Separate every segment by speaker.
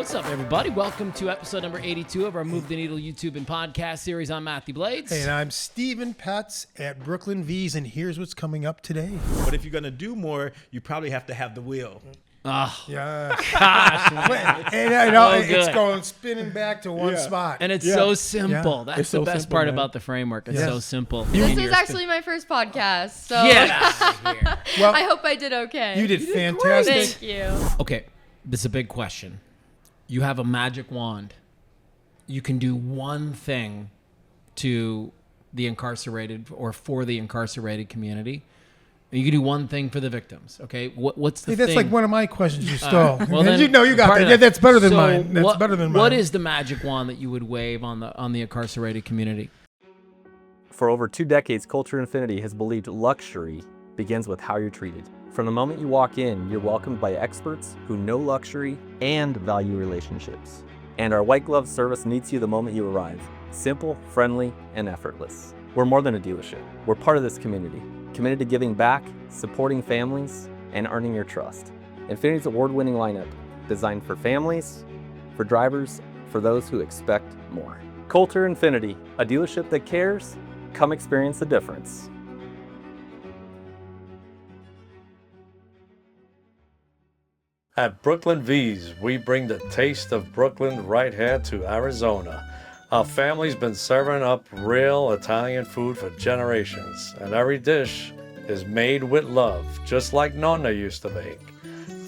Speaker 1: What's up, everybody? Welcome to episode number 82 of our Move the Needle YouTube and podcast series. I'm Matthew Blades.
Speaker 2: And I'm Stephen Petz at Brooklyn V's, and here's what's coming up today.
Speaker 3: But if you're going to do more, you probably have to have the wheel.
Speaker 1: Oh,
Speaker 2: Yeah.
Speaker 1: gosh.
Speaker 2: And I know
Speaker 1: Oh,
Speaker 2: it's
Speaker 1: good.
Speaker 2: going spinning back to one spot.
Speaker 1: And it's so simple.
Speaker 2: Yeah.
Speaker 1: That's
Speaker 3: It's
Speaker 1: the
Speaker 3: so
Speaker 1: best
Speaker 3: simple,
Speaker 1: part
Speaker 3: man.
Speaker 1: about the framework. It's
Speaker 2: Yes.
Speaker 1: so simple.
Speaker 4: This is actually my first podcast, so
Speaker 1: Get out of here.
Speaker 2: Well,
Speaker 4: I hope I did okay.
Speaker 2: you did fantastic.
Speaker 4: Thank you.
Speaker 1: Okay, this is a big question. You have a magic wand. You can do one thing to the incarcerated or for the incarcerated community. You can do one thing for the victims. Okay, what's the
Speaker 2: Hey, that's
Speaker 1: thing?
Speaker 2: like one of my questions you stole.
Speaker 1: Well, then,
Speaker 2: you know you got
Speaker 1: part
Speaker 2: that.
Speaker 1: of
Speaker 2: Yeah, that's better than
Speaker 1: So
Speaker 2: mine. That's
Speaker 1: what-
Speaker 2: better than mine.
Speaker 1: What is the magic wand that you would wave on the incarcerated community?
Speaker 5: For over 2 decades, Culture Infinity has believed luxury begins with how you're treated. From the moment you walk in, you're welcomed by experts who know luxury and value relationships. And our white glove service meets you the moment you arrive. Simple, friendly, and effortless. We're more than a dealership. We're part of this community, committed to giving back, supporting families, and earning your trust. Infinity's award-winning lineup, designed for families, for drivers, for those who expect more. Coulter Infinity, a dealership that cares. Come experience the difference.
Speaker 6: At Brooklyn V's, we bring the taste of Brooklyn right here to Arizona. Our family's been serving up real Italian food for generations, and every dish is made with love, just like Nonna used to make.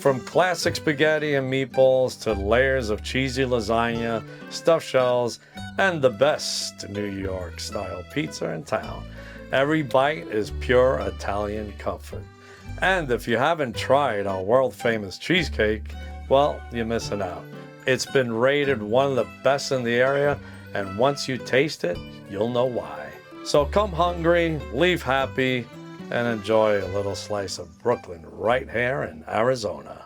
Speaker 6: From classic spaghetti and meatballs to layers of cheesy lasagna, stuffed shells, and the best New York style pizza in town. Every bite is pure Italian comfort. And if you haven't tried our world famous cheesecake, well, you're missing out. It's been rated one of the best in the area, and once you taste it, you'll know why. So come hungry, leave happy, and enjoy a little slice of Brooklyn right here in Arizona.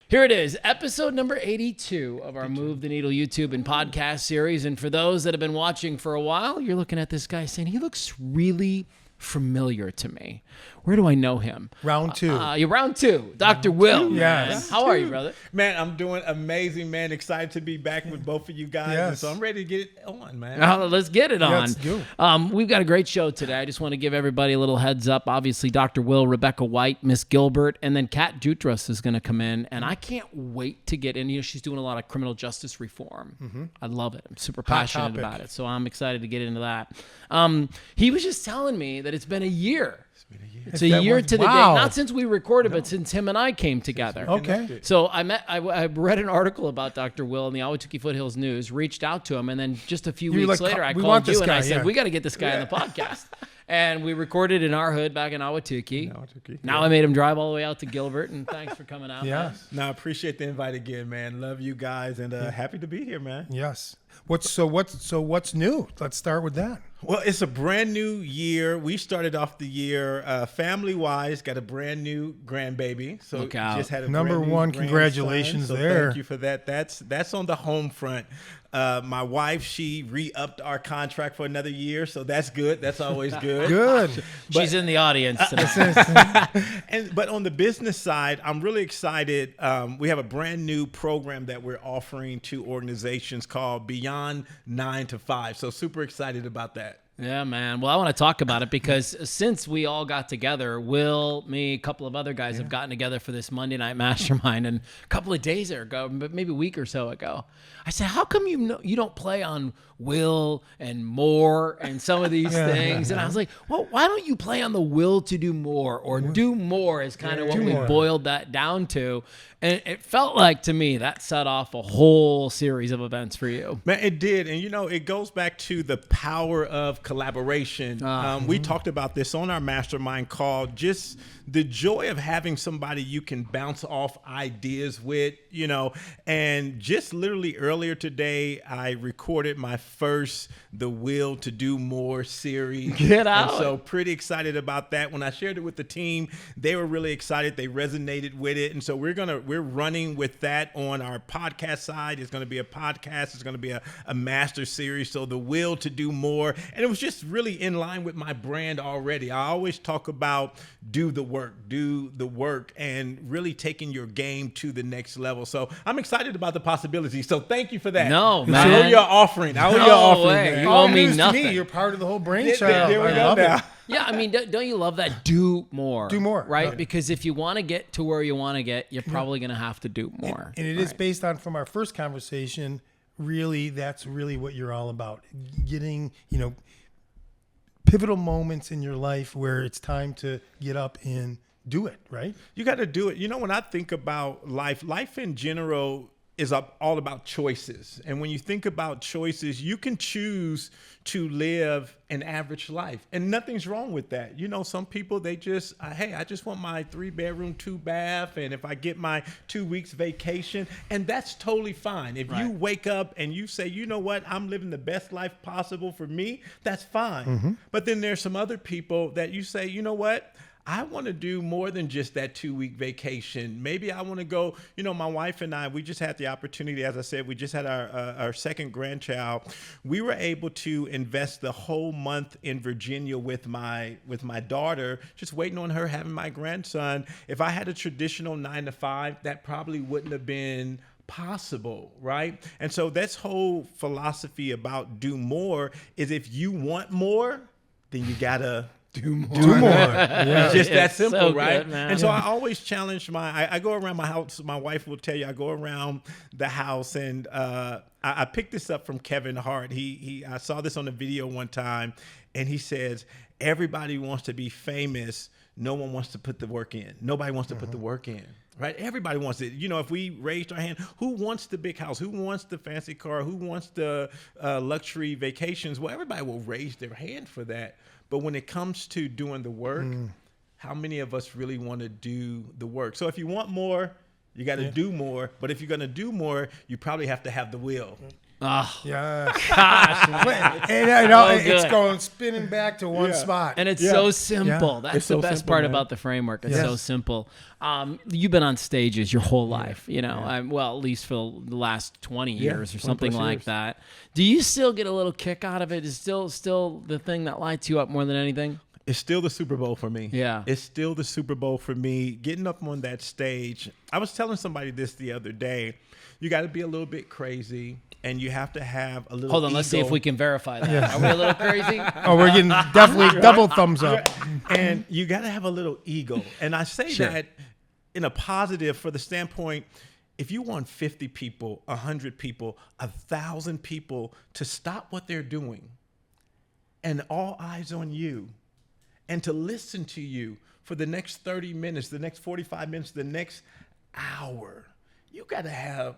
Speaker 1: Here it is, episode number 82 of our Move the Needle YouTube and podcast series. And for those that have been watching for a while, you're looking at this guy saying, he looks really familiar to me. Where do I know him?
Speaker 2: Round two.
Speaker 1: You're round two. Dr. Will.
Speaker 2: Yes.
Speaker 1: How are you, brother?
Speaker 3: Man, I'm doing amazing, man. Excited to be back with both of you guys.
Speaker 2: Yes.
Speaker 3: And so I'm ready to get it on, man.
Speaker 1: Let's get it on.
Speaker 2: Let's do.
Speaker 1: We've got a great show today. I just want to give everybody a little heads up. Obviously, Dr. Will, Rebecca White, Miss Gilbert, and then Kat Jutras is going to come in. And I can't wait to get in here. She's doing a lot of criminal justice reform. I love it. I'm super passionate
Speaker 2: topic.
Speaker 1: about it. So I'm excited to get into that. He was just telling me that it's been a year. It's a
Speaker 2: That
Speaker 1: year
Speaker 2: was-
Speaker 1: to the day,
Speaker 2: wow.
Speaker 1: not since we recorded, but since him and I came together.
Speaker 2: Okay.
Speaker 1: So I read an article about Dr. Will in the Ahwatukee Foothills News, reached out to him, and then just a few
Speaker 2: You were
Speaker 1: weeks
Speaker 2: like,
Speaker 1: later, I
Speaker 2: "We
Speaker 1: called
Speaker 2: want
Speaker 1: you
Speaker 2: this
Speaker 1: and I
Speaker 2: guy,"
Speaker 1: said,
Speaker 2: yeah.
Speaker 1: we got to get this guy on the podcast. And we recorded in our hood back in Ahwatukee.
Speaker 3: Ahwatukee,
Speaker 1: Now I made him drive all the way out to Gilbert, and thanks for coming out. man.
Speaker 2: Yes.
Speaker 3: No, I appreciate the invite again, man. Love you guys, and happy to be here, man.
Speaker 2: Yes. What's new? Let's start with that.
Speaker 3: Well, it's a brand new year. We started off the year family-wise, got a brand new grandbaby. So
Speaker 1: Look out.
Speaker 3: just had a
Speaker 2: Number
Speaker 3: brand new
Speaker 2: one,
Speaker 3: grandson.
Speaker 2: congratulations
Speaker 3: So
Speaker 2: there.
Speaker 3: Thank you for that. That's on the home front. My wife, she re-upped our contract for another year, so that's good. That's always good.
Speaker 2: Good.
Speaker 1: She's in the audience tonight.
Speaker 3: But on the business side, I'm really excited. We have a brand new program that we're offering to organizations called Beyond 9 to 5. So super excited about that.
Speaker 1: Yeah, man. Well, I want to talk about it because since we all got together, Will, me, a couple of other guys have gotten together for this Monday night mastermind, and a couple of days ago, maybe a week or so ago, I said, "How come you don't play on will and more and some of these things?" And I was like, "Well, why don't you play on the will to do more or do more?" Is kind of what we boiled that down to, and it felt like to me that set off a whole series of events for you.
Speaker 3: Man, it did. And, it goes back to the power of collaboration. We talked about this on our mastermind call, just the joy of having somebody you can bounce off ideas with, and just literally earlier today, I recorded my first The Will to Do More series.
Speaker 1: Get out.
Speaker 3: And so pretty excited about that. When I shared it with the team, they were really excited. They resonated with it. And so we're running with that on our podcast side. It's going to be a podcast. It's going to be a master series. So The Will to Do More. And it was just really in line with my brand already. I always talk about do the work, and really taking your game to the next level. So I'm excited about the possibilities. So thank you for that.
Speaker 1: No,
Speaker 3: I owe
Speaker 1: man.
Speaker 3: you an offering. I owe you an
Speaker 1: No
Speaker 3: offering,
Speaker 1: way.
Speaker 3: man.
Speaker 1: You
Speaker 2: All
Speaker 1: owe me
Speaker 2: news to
Speaker 1: nothing.
Speaker 2: me. You're part of the whole brainchild.
Speaker 3: There we
Speaker 2: I
Speaker 3: go
Speaker 2: love
Speaker 3: now.
Speaker 2: it.
Speaker 1: Yeah, I mean, don't you love that? Do more.
Speaker 2: Do more.
Speaker 1: Right?
Speaker 2: Right.
Speaker 1: Because if you want to get to where you want to get, you're probably going to have to do more.
Speaker 2: And it is based on, from our first conversation, really, that's really what you're all about. Getting, pivotal moments in your life where it's time to get up and do it, right?
Speaker 3: You got to do it. When I think about life in general is all about choices. And when you think about choices, you can choose to live an average life. And nothing's wrong with that. Some people, they just, hey, I just want my 3-bedroom, 2-bath. And if I get my 2 weeks vacation, and that's totally fine. If you wake up and you say, you know what, I'm living the best life possible for me, that's fine.
Speaker 2: Mm-hmm.
Speaker 3: But then there's some other people that you say, you know what, I want to do more than just that 2-week vacation. Maybe I want to go, my wife and I, we just had the opportunity, as I said, we just had our second grandchild. We were able to invest the whole month in Virginia with my daughter, just waiting on her having my grandson. If I had a traditional 9-to-5, that probably wouldn't have been possible, right? And so this whole philosophy about do more is, if you want more, then you gotta do more.
Speaker 2: Yeah.
Speaker 3: It's just that
Speaker 1: It's
Speaker 3: simple,
Speaker 1: so
Speaker 3: right?
Speaker 1: good, man.
Speaker 3: And so I always challenge I go around my house. My wife will tell you, I go around the house, and I picked this up from Kevin Hart. I saw this on a video one time, and he says, everybody wants to be famous. No one wants to put the work in. Nobody wants to put the work in. Right? Everybody wants it. If we raised our hand, who wants the big house? Who wants the fancy car? Who wants the luxury vacations? Well, everybody will raise their hand for that. But when it comes to doing the work, how many of us really want to do the work? So if you want more, you got to do more. But if you're going to do more, you probably have to have the will.
Speaker 1: Oh,
Speaker 2: Yeah.
Speaker 1: gosh.
Speaker 2: And it's
Speaker 1: good.
Speaker 2: going spinning back to one spot.
Speaker 1: And it's so simple.
Speaker 2: Yeah.
Speaker 1: That's
Speaker 3: It's
Speaker 1: the
Speaker 3: so
Speaker 1: best
Speaker 3: simple,
Speaker 1: part
Speaker 3: man.
Speaker 1: about the framework. It's
Speaker 2: Yes.
Speaker 1: so simple. You've been on stages your whole life, well, at least for the last 20 years or
Speaker 3: 20
Speaker 1: something
Speaker 3: plus
Speaker 1: like
Speaker 3: years.
Speaker 1: that. Do you still get a little kick out of it? Is still the thing that lights you up more than anything?
Speaker 3: It's still the Super Bowl for me.
Speaker 1: Yeah.
Speaker 3: It's still the Super Bowl for me. Getting up on that stage. I was telling somebody this the other day. You got to be a little bit crazy, and you have to have a little
Speaker 1: Hold on, let's see if
Speaker 3: ego.
Speaker 1: we can verify that. Are we a little crazy?
Speaker 2: Oh, we're getting definitely double thumbs up.
Speaker 3: And you got to have a little ego. And I say
Speaker 1: Sure.
Speaker 3: that in a positive, for the standpoint, if you want 50 people, 100 people, 1,000 people to stop what they're doing, and all eyes on you, and to listen to you for the next 30 minutes, the next 45 minutes, the next hour, you got to have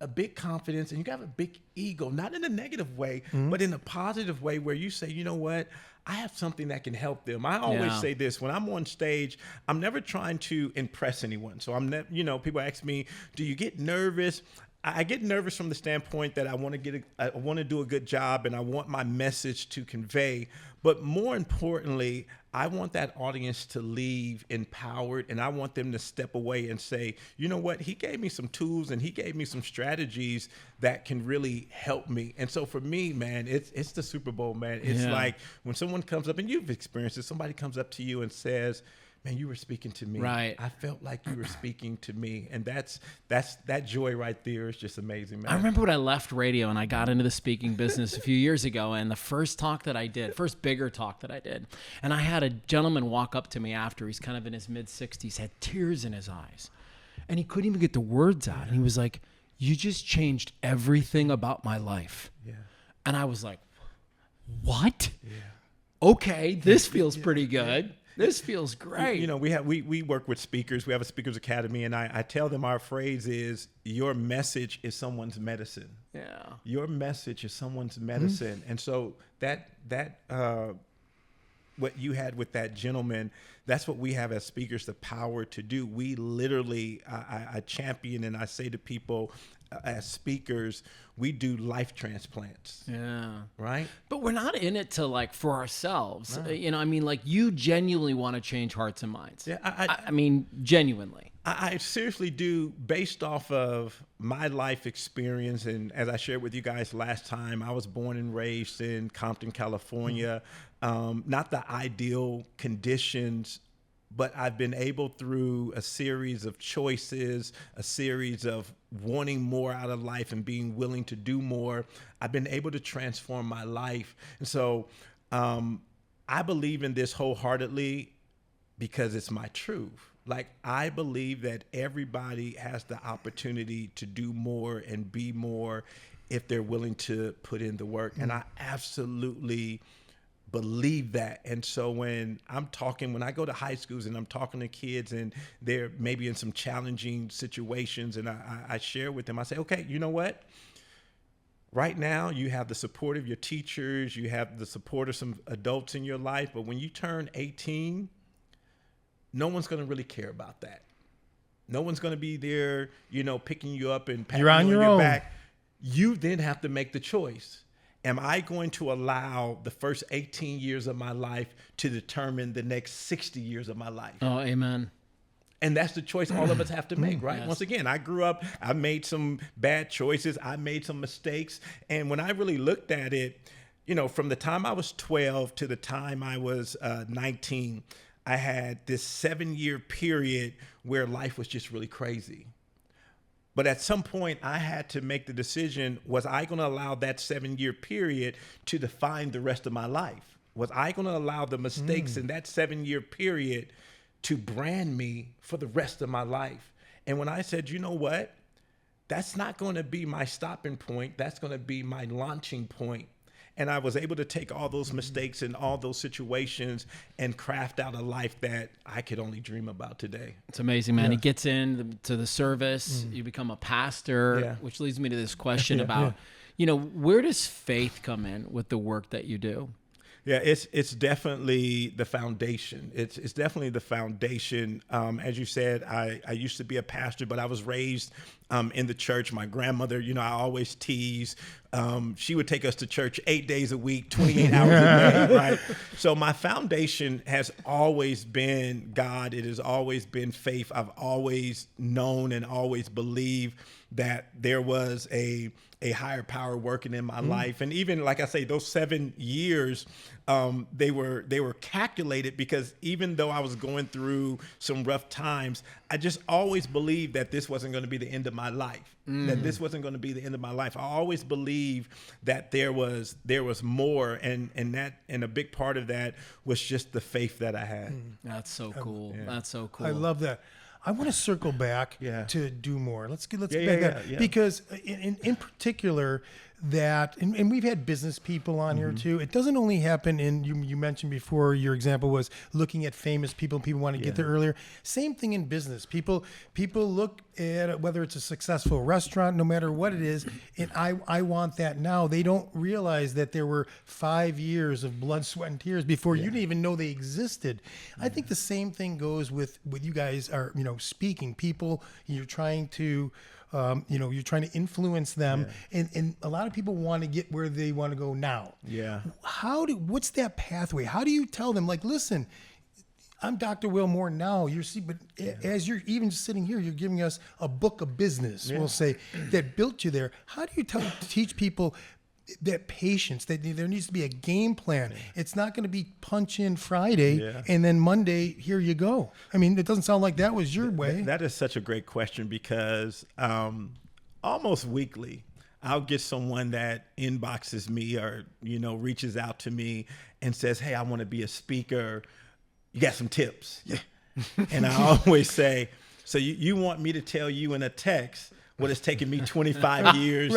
Speaker 3: a big confidence, and you got to have a big ego, not in a negative way, but in a positive way, where you say, you know what, I have something that can help them. I always
Speaker 1: Yeah.
Speaker 3: say this, when I'm on stage, I'm never trying to impress anyone. So people ask me, do you get nervous? I get nervous from the standpoint that I want to do a good job, and I want my message to convey. But more importantly, I want that audience to leave empowered, and I want them to step away and say, you know what, he gave me some tools, and he gave me some strategies that can really help me. And so for me, man, it's the Super Bowl, man. It's like when someone comes up, and you've experienced it, somebody comes up to you and says, man, you were speaking to me.
Speaker 1: Right.
Speaker 3: I felt like you were speaking to me. And that joy right there is just amazing, man.
Speaker 1: I remember when I left radio and I got into the speaking business a few years ago, and the first bigger talk that I did, and I had a gentleman walk up to me after. He's kind of in his mid-60s, had tears in his eyes, and he couldn't even get the words out. And he was like, you just changed everything about my life.
Speaker 3: Yeah.
Speaker 1: And I was like, what? Yeah. Okay, this feels pretty good. This feels great.
Speaker 3: We work with speakers. We have a speakers academy, and I tell them our phrase is, your message is someone's medicine.
Speaker 1: Yeah.
Speaker 3: Your message is someone's medicine. And so that what you had with that gentleman, that's what we have as speakers, the power to do. We literally, I champion, and I say to people, as speakers, we do life transplants.
Speaker 1: Yeah.
Speaker 3: Right?
Speaker 1: But we're not in it to for ourselves. You genuinely want to change hearts and minds.
Speaker 3: Yeah,
Speaker 1: I mean, genuinely.
Speaker 3: I seriously do, based off of my life experience. And as I shared with you guys last time, I was born and raised in Compton, California. Not the ideal conditions, but I've been able, through a series of choices, a series of wanting more out of life and being willing to do more, I've been able to transform my life. And so I believe in this wholeheartedly because it's my truth. Like, I believe that everybody has the opportunity to do more and be more if they're willing to put in the work. And I absolutely believe that. And so when I go to high schools and I'm talking to kids and they're maybe in some challenging situations, and I share with them, I say, okay, you know what? Right now, you have the support of your teachers, you have the support of some adults in your life, but when you turn 18, no one's going to really care about that. No one's going to be there, picking you up and patting you on your back. You then have to make the choice. Am I going to allow the first 18 years of my life to determine the next 60 years of my life?
Speaker 1: Oh, amen.
Speaker 3: And that's the choice all of us have to make, right?
Speaker 1: Yes.
Speaker 3: Once again, I grew up, I made some bad choices, I made some mistakes. And when I really looked at it, from the time I was 12 to the time I was 19, I had this 7-year period where life was just really crazy. But at some point, I had to make the decision, was I going to allow that 7-year period to define the rest of my life? Was I going to allow the mistakes in that 7-year period to brand me for the rest of my life? And when I said, you know what, that's not going to be my stopping point, that's going to be my launching point. And I was able to take all those mistakes and all those situations and craft out a life that I could only dream about today.
Speaker 1: It's amazing, man. He gets into the service. You become a pastor, which leads me to this question about, where does faith come in with the work that you do?
Speaker 3: Yeah, it's definitely the foundation. It's definitely the foundation. As you said, I used to be a pastor, but I was raised in the church. My grandmother, I always tease. She would take us to church 8 days a week, 28 hours a day, right? So my foundation has always been God. It has always been faith. I've always known and always believed that there was a higher power working in my life. And even, like I say, those 7 years, they were calculated, because even though I was going through some rough times, I just always believed that this wasn't going to be the end of my life, that this wasn't going to be the end of my life. I always believed that there was more, and a big part of that was just the faith that I had.
Speaker 1: That's so cool. That's so cool.
Speaker 2: I love that. I want to circle back to do more. Let's get back up. Because in particular, that, and we've had business people on here too. It doesn't only happen in, you mentioned before, your example was looking at famous people want to get there earlier. Same thing in business. People look at whether it's a successful restaurant, no matter what it is, and I want that now. They don't realize that there were 5 years of blood, sweat, and tears before you didn't even know they existed. I think the same thing goes with you guys are, speaking. People, you're trying to you're trying to influence them, and a lot of people want to get where they want to go now. Yeah. What's that pathway? How do you tell them, like, listen, I'm Dr. Will Moore now. But as you're even sitting here, you're giving us a book of business, we'll say, that built you there. How do you teach people that patience, that there needs to be a game plan? It's not going to be punch in Friday and then Monday, here you go. I mean, it doesn't sound like that was your way.
Speaker 3: That is such a great question, because almost weekly, I'll get someone that inboxes me or, reaches out to me and says, hey, I want to be a speaker. You got some tips? And I always say, so you want me to tell you in a text what it's taken me 25 years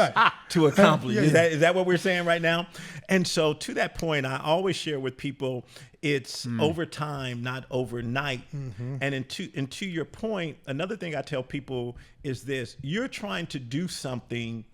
Speaker 3: to accomplish? Is that what we're saying right now? And so to that point, I always share with people, it's over time, not overnight. And to your point, another thing I tell people is this: you're trying to do something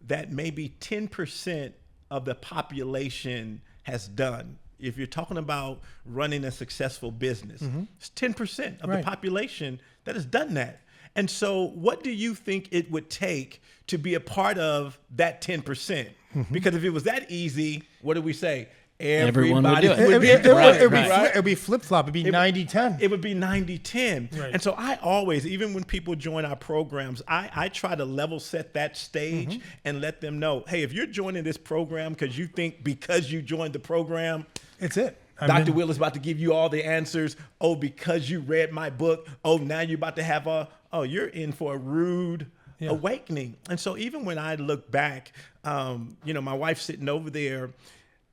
Speaker 3: that maybe 10% of the population has done. If you're talking about running a successful business, it's 10% of the population that has done that. And so what do you think it would take to be a part of that 10%? Because if it was that easy, what do we say?
Speaker 1: Everyone would do it.
Speaker 2: It would be flip-flop. It'd be 90-10.
Speaker 3: It would be 90-10.
Speaker 2: Right.
Speaker 3: And so I always, even when people join our programs, I try to level set that stage and let them know, hey, if you're joining this program because you think because you joined the program,
Speaker 2: it's it.
Speaker 3: Dr. Will is about to give you all the answers. Oh, because you read my book. Oh, now you're about to have you're in for a rude awakening. And so even when I look back, my wife's sitting over there,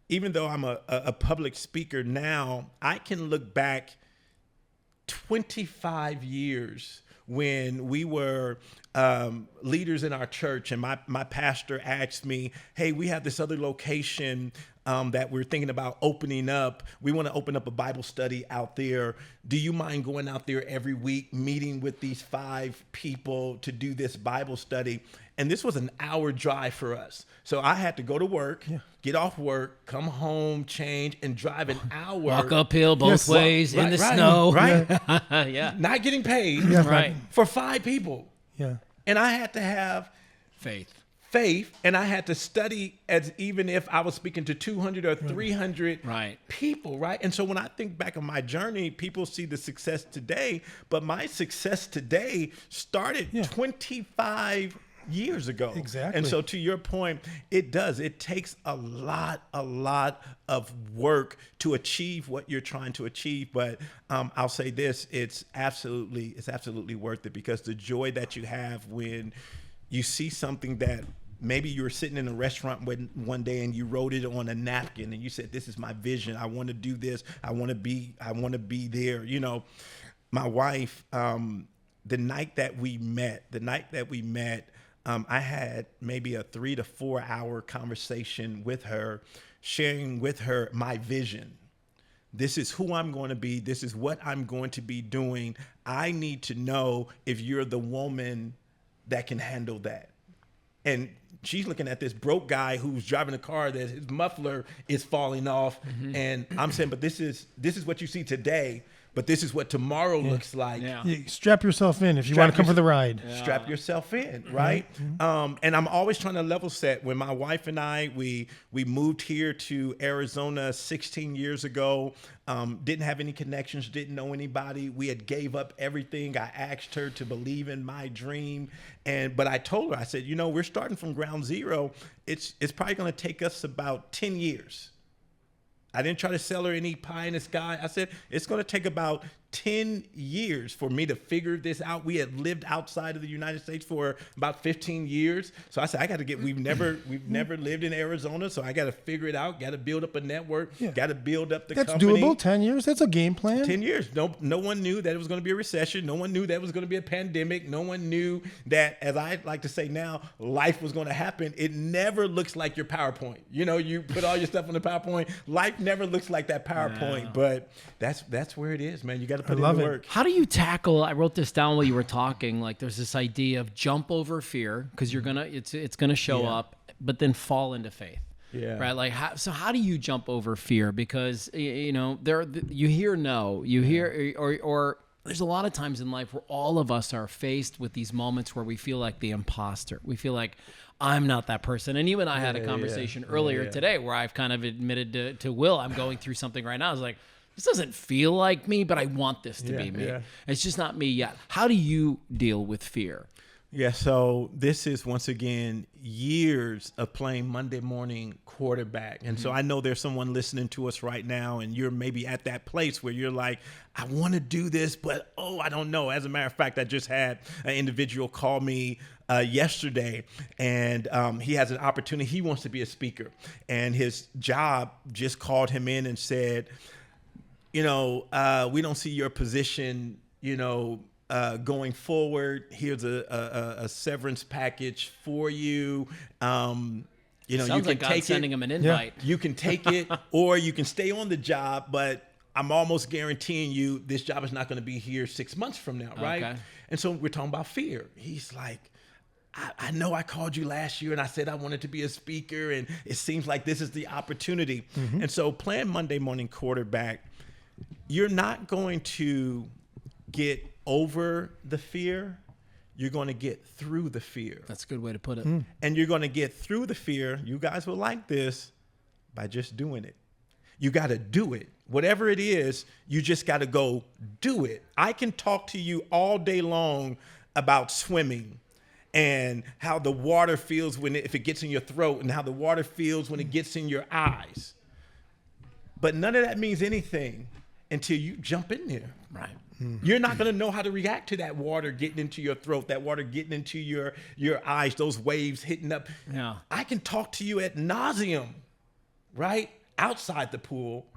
Speaker 3: even though I'm a public speaker now, I can look back 25 years when we were leaders in our church, and my pastor asked me, hey, we have this other location that we're thinking about opening up. We want to open up a Bible study out there. Do you mind going out there every week, meeting with these 5 people to do this Bible study? And this was an hour drive for us. So I had to go to work, get off work, come home, change, and drive an hour.
Speaker 1: Walk uphill both ways in the snow.
Speaker 3: Right.
Speaker 1: Yeah.
Speaker 3: Not getting paid.
Speaker 1: Right.
Speaker 3: For 5 people.
Speaker 2: Yeah.
Speaker 3: And I had to have
Speaker 1: faith,
Speaker 3: and I had to study as even if I was speaking to 200 or 300 people, right? And so when I think back on my journey, people see the success today, but my success today started 25 years ago.
Speaker 2: Exactly.
Speaker 3: And so to your point, it takes a lot of work to achieve what you're trying to achieve. But I'll say this, it's absolutely worth it, because the joy that you have when you see something that maybe you were sitting in a restaurant one day and you wrote it on a napkin and you said, this is my vision. I want to do this. I want to be there. My wife, the night that we met, I had maybe a 3 to 4 hour conversation with her, sharing with her my vision. This is who I'm going to be. This is what I'm going to be doing. I need to know if you're the woman that can handle that. And she's looking at this broke guy who's driving a car that his muffler is falling off. And I'm saying, but this is what you see today. But this is what tomorrow looks like.
Speaker 2: Yeah. Strap yourself in if you want to come for the ride.
Speaker 3: Strap yourself in, right? And I'm always trying to level set. When my wife and I, we moved here to Arizona 16 years ago, didn't have any connections, didn't know anybody. We had gave up everything. I asked her to believe in my dream. But I told her, I said, we're starting from ground zero. It's probably going to take us about 10 years. I didn't try to sell her any pie in the sky. I said, it's going to take about 10 years for me to figure this out. We had lived outside of the United States for about 15 years. So I said, we've never lived in Arizona. So I got to figure it out. Got to build up a network. Got to build up the company.
Speaker 2: That's doable. 10 years. That's a game plan.
Speaker 3: 10 years. No one knew that it was going to be a recession. No one knew that it was going to be a pandemic. No one knew that, as I like to say now, life was going to happen. It never looks like your PowerPoint. You put all your stuff on the PowerPoint. Life never looks like that PowerPoint, but that's where it is, man. You got to put in the work.
Speaker 1: How do you tackle? I wrote this down while you were talking. Like, there's this idea of jump over fear, because it's gonna show up, but then fall into faith. Yeah. Right. Like, how do you jump over fear? Because you hear no, you hear or there's a lot of times in life where all of us are faced with these moments where we feel like the imposter. We feel like I'm not that person. And you and I had a conversation earlier today where I've kind of admitted to Will, I'm going through something right now. I was like, this doesn't feel like me, but I want this to be me. Yeah. It's just not me yet. How do you deal with fear?
Speaker 3: Yeah, so this is, once again, years of playing Monday morning quarterback. And so I know there's someone listening to us right now, and you're maybe at that place where you're like, I want to do this, but, I don't know. As a matter of fact, I just had an individual call me yesterday, and he has an opportunity. He wants to be a speaker, and his job just called him in and said, we don't see your position, going forward. Here's a severance package for you.
Speaker 1: Sounds
Speaker 3: you can
Speaker 1: like God's sending him an invite.
Speaker 3: You can take it, or you can stay on the job, but I'm almost guaranteeing you this job is not going to be here 6 months from now, right? Okay. And so we're talking about fear. He's like, I know I called you last year and I said I wanted to be a speaker, and it seems like this is the opportunity. And so playing Monday morning quarterback, you're not going to get over the fear. You're going to get through the fear.
Speaker 1: That's a good way to put it.
Speaker 3: And you're going to get through the fear. You guys will like this, by just doing it. You got to do it. Whatever it is, you just got to go do it. I can talk to you all day long about swimming and how the water feels if it gets in your throat, and how the water feels when it gets in your eyes. But none of that means anything until you jump in there.
Speaker 1: Right.
Speaker 3: You're not going to know how to react to that water getting into your throat, that water getting into your eyes, those waves hitting up.
Speaker 1: Yeah.
Speaker 3: I can talk to you ad nauseum, right? Outside the pool,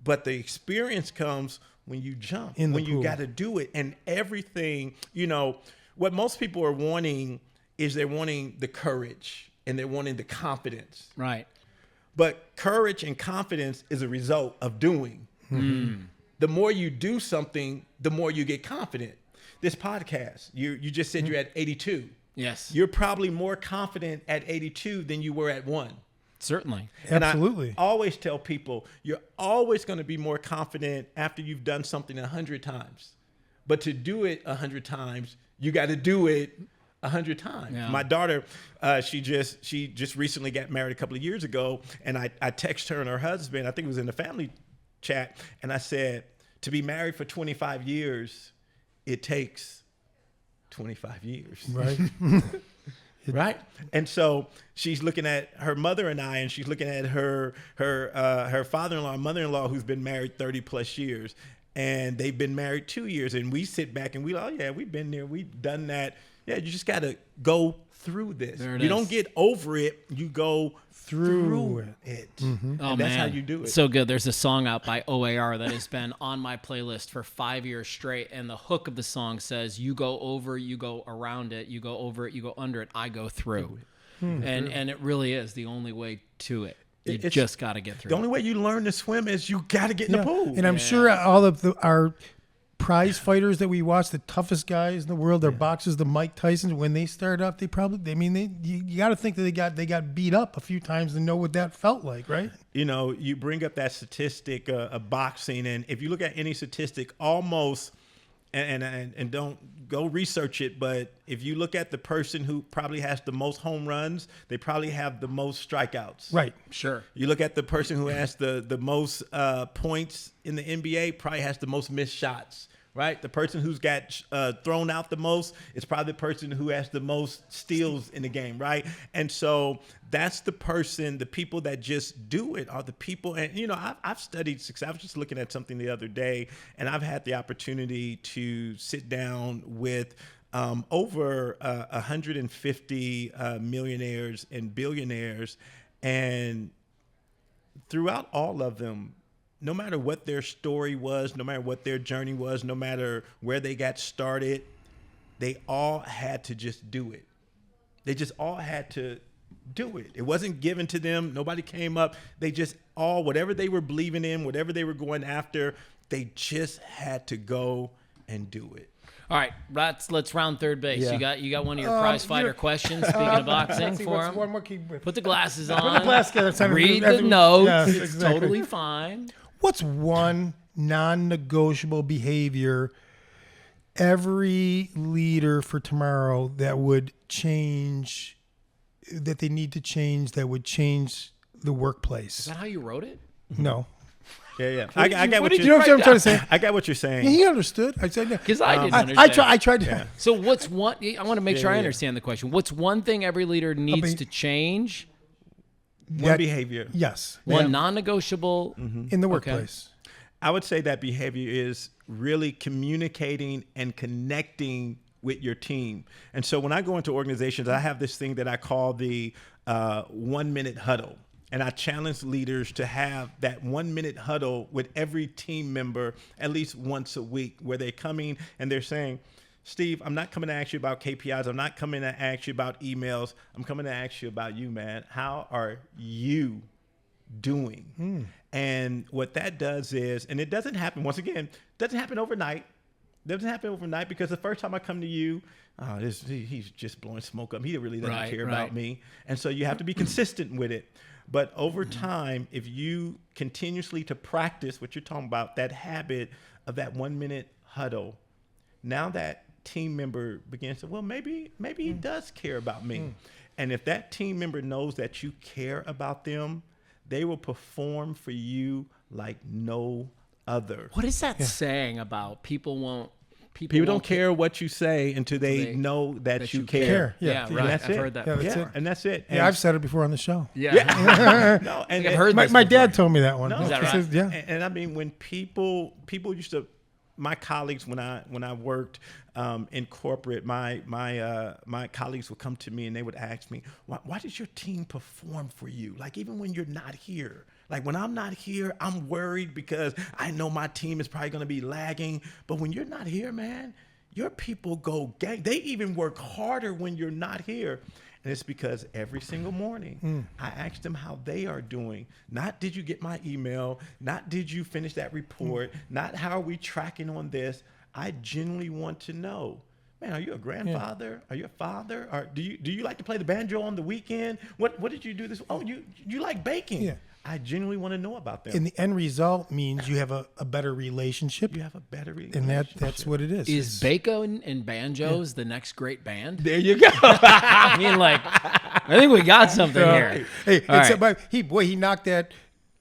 Speaker 3: but the experience comes when you jump, when you got to do it. And everything, what most people are wanting is they're wanting the courage and they're wanting the confidence.
Speaker 1: Right.
Speaker 3: But courage and confidence is a result of doing. The more you do something, the more you get confident. This podcast, you just said you're at 82.
Speaker 1: Yes.
Speaker 3: You're probably more confident at 82 than you were at 1.
Speaker 1: Certainly.
Speaker 3: And
Speaker 2: Absolutely.
Speaker 3: I always tell people, you're always going to be more confident after you've done something 100 times. But to do it 100 times, you got to do it 100 times.
Speaker 1: Yeah.
Speaker 3: My daughter, she just recently got married a couple of years ago, and I texted her and her husband, I think it was in the family chat, and I said, to be married for 25 years, it takes 25 years.
Speaker 2: Right.
Speaker 3: Right. And so she's looking at her mother and I, and she's looking at her father-in-law and mother-in-law, who's been married 30 plus years, and they've been married 2 years. And we sit back and we've been there. We've done that. Yeah. You just got to go through this. You don't get over it. You go through it.
Speaker 2: Mm-hmm.
Speaker 3: And that's how you do it.
Speaker 1: So good. There's a song out by OAR that has been on my playlist for 5 years straight. And the hook of the song says, you go over, you go around it, you go over it, you go under it, I go through. And it really is the only way to it. You just got to get through
Speaker 3: The only way you learn to swim is you got to get in the pool.
Speaker 2: And I'm sure all of our prize fighters that we watch, the toughest guys in the world, their boxers, the Mike Tysons, when they start up, you got to think that they got beat up a few times to know what that felt like, right?
Speaker 3: You bring up that statistic of boxing, and if you look at any statistic, almost, and don't go research it, but if you look at the person who probably has the most home runs, they probably have the most strikeouts.
Speaker 2: Right.
Speaker 1: Sure.
Speaker 3: You look at the person who has the most points in the NBA, probably has the most missed shots. Right? The person who's got thrown out the most is probably the person who has the most steals in the game, right? And so that's the people that just do it are the people. And, I've studied success. I was just looking at something the other day, and I've had the opportunity to sit down with over 150 millionaires and billionaires. And throughout all of them, no matter what their story was, no matter what their journey was, no matter where they got started, they all had to just do it. They just all had to do it. It wasn't given to them. Nobody came up. They just whatever they were believing in, whatever they were going after, they just had to go and do it.
Speaker 1: All right, let's round third base.
Speaker 2: Yeah.
Speaker 1: You got one of your prize fighter questions, speaking of boxing, for him?
Speaker 2: One more
Speaker 1: Put the glasses on.
Speaker 2: Put the glasses on.
Speaker 1: Read the notes.
Speaker 2: Yes,
Speaker 1: it's
Speaker 2: exactly.
Speaker 1: totally fine.
Speaker 2: What's one non-negotiable behavior every leader for tomorrow that would change, that they need to change, that would change the workplace?
Speaker 1: Is that how you wrote it?
Speaker 2: No.
Speaker 3: Yeah. I got what
Speaker 2: you know what I'm trying to say?
Speaker 3: I got what you're saying.
Speaker 2: Yeah, he understood. I said
Speaker 1: because I didn't understand.
Speaker 2: I tried to.
Speaker 3: Yeah.
Speaker 1: So what's one? I want to make sure I understand the question. What's one thing every leader needs to change?
Speaker 3: One behavior.
Speaker 2: Yes.
Speaker 1: One non-negotiable
Speaker 2: In the workplace.
Speaker 3: I would say that behavior is really communicating and connecting with your team. And so when I go into organizations, I have this thing that I call the 1 minute huddle. And I challenge leaders to have that 1 minute huddle with every team member at least once a week, where they're coming and they're saying, Steve, I'm not coming to ask you about KPIs. I'm not coming to ask you about emails. I'm coming to ask you about you, man. How are you doing? And what that does is, and it doesn't happen, once again, doesn't happen overnight. Doesn't happen overnight, because the first time I come to you, he's just blowing smoke up. He really doesn't care about me. And so you have to be consistent with it. But over time, if you continuously to practice what you're talking about, that habit of that 1 minute huddle, now that team member begins to, well, maybe he does care about me. And if that team member knows that you care about them, they will perform for you like no other.
Speaker 1: What is that saying about people
Speaker 3: don't care what you say until they know that you care.
Speaker 1: Yeah, right.
Speaker 3: And that's
Speaker 1: I've heard that.
Speaker 2: Yeah, that's it.
Speaker 3: And that's it.
Speaker 2: Yeah, I've said it before on the show.
Speaker 1: Yeah.
Speaker 3: No,
Speaker 1: I've heard this
Speaker 2: My
Speaker 1: before.
Speaker 2: dad told me that one.
Speaker 3: No,
Speaker 1: Is that
Speaker 2: He
Speaker 1: right?
Speaker 2: says, yeah.
Speaker 3: And I mean, when people used to, my colleagues, when I worked in corporate, my colleagues would come to me and they would ask me, why does your team perform for you? Like, even when you're not here. Like, when I'm not here, I'm worried because I know my team is probably going to be lagging. But when you're not here, man, your people go gang. They even work harder when you're not here. And it's because every single morning I ask them how they are doing. Not did you get my email, not did you finish that report, not how are we tracking on this. I genuinely want to know, man, are you a grandfather? Are you a father? Or do you like to play the banjo on the weekend? What did you do this? Oh, you like baking.
Speaker 2: Yeah.
Speaker 3: I genuinely want to know about them.
Speaker 2: And the end result means you have a better relationship.
Speaker 3: You have a better relationship.
Speaker 2: And that's what it is.
Speaker 1: Is Becca and Banjos the next great band?
Speaker 3: There you go.
Speaker 1: I mean, like, I think we got something here.
Speaker 2: Hey,
Speaker 1: All
Speaker 2: except
Speaker 1: right.
Speaker 2: he knocked that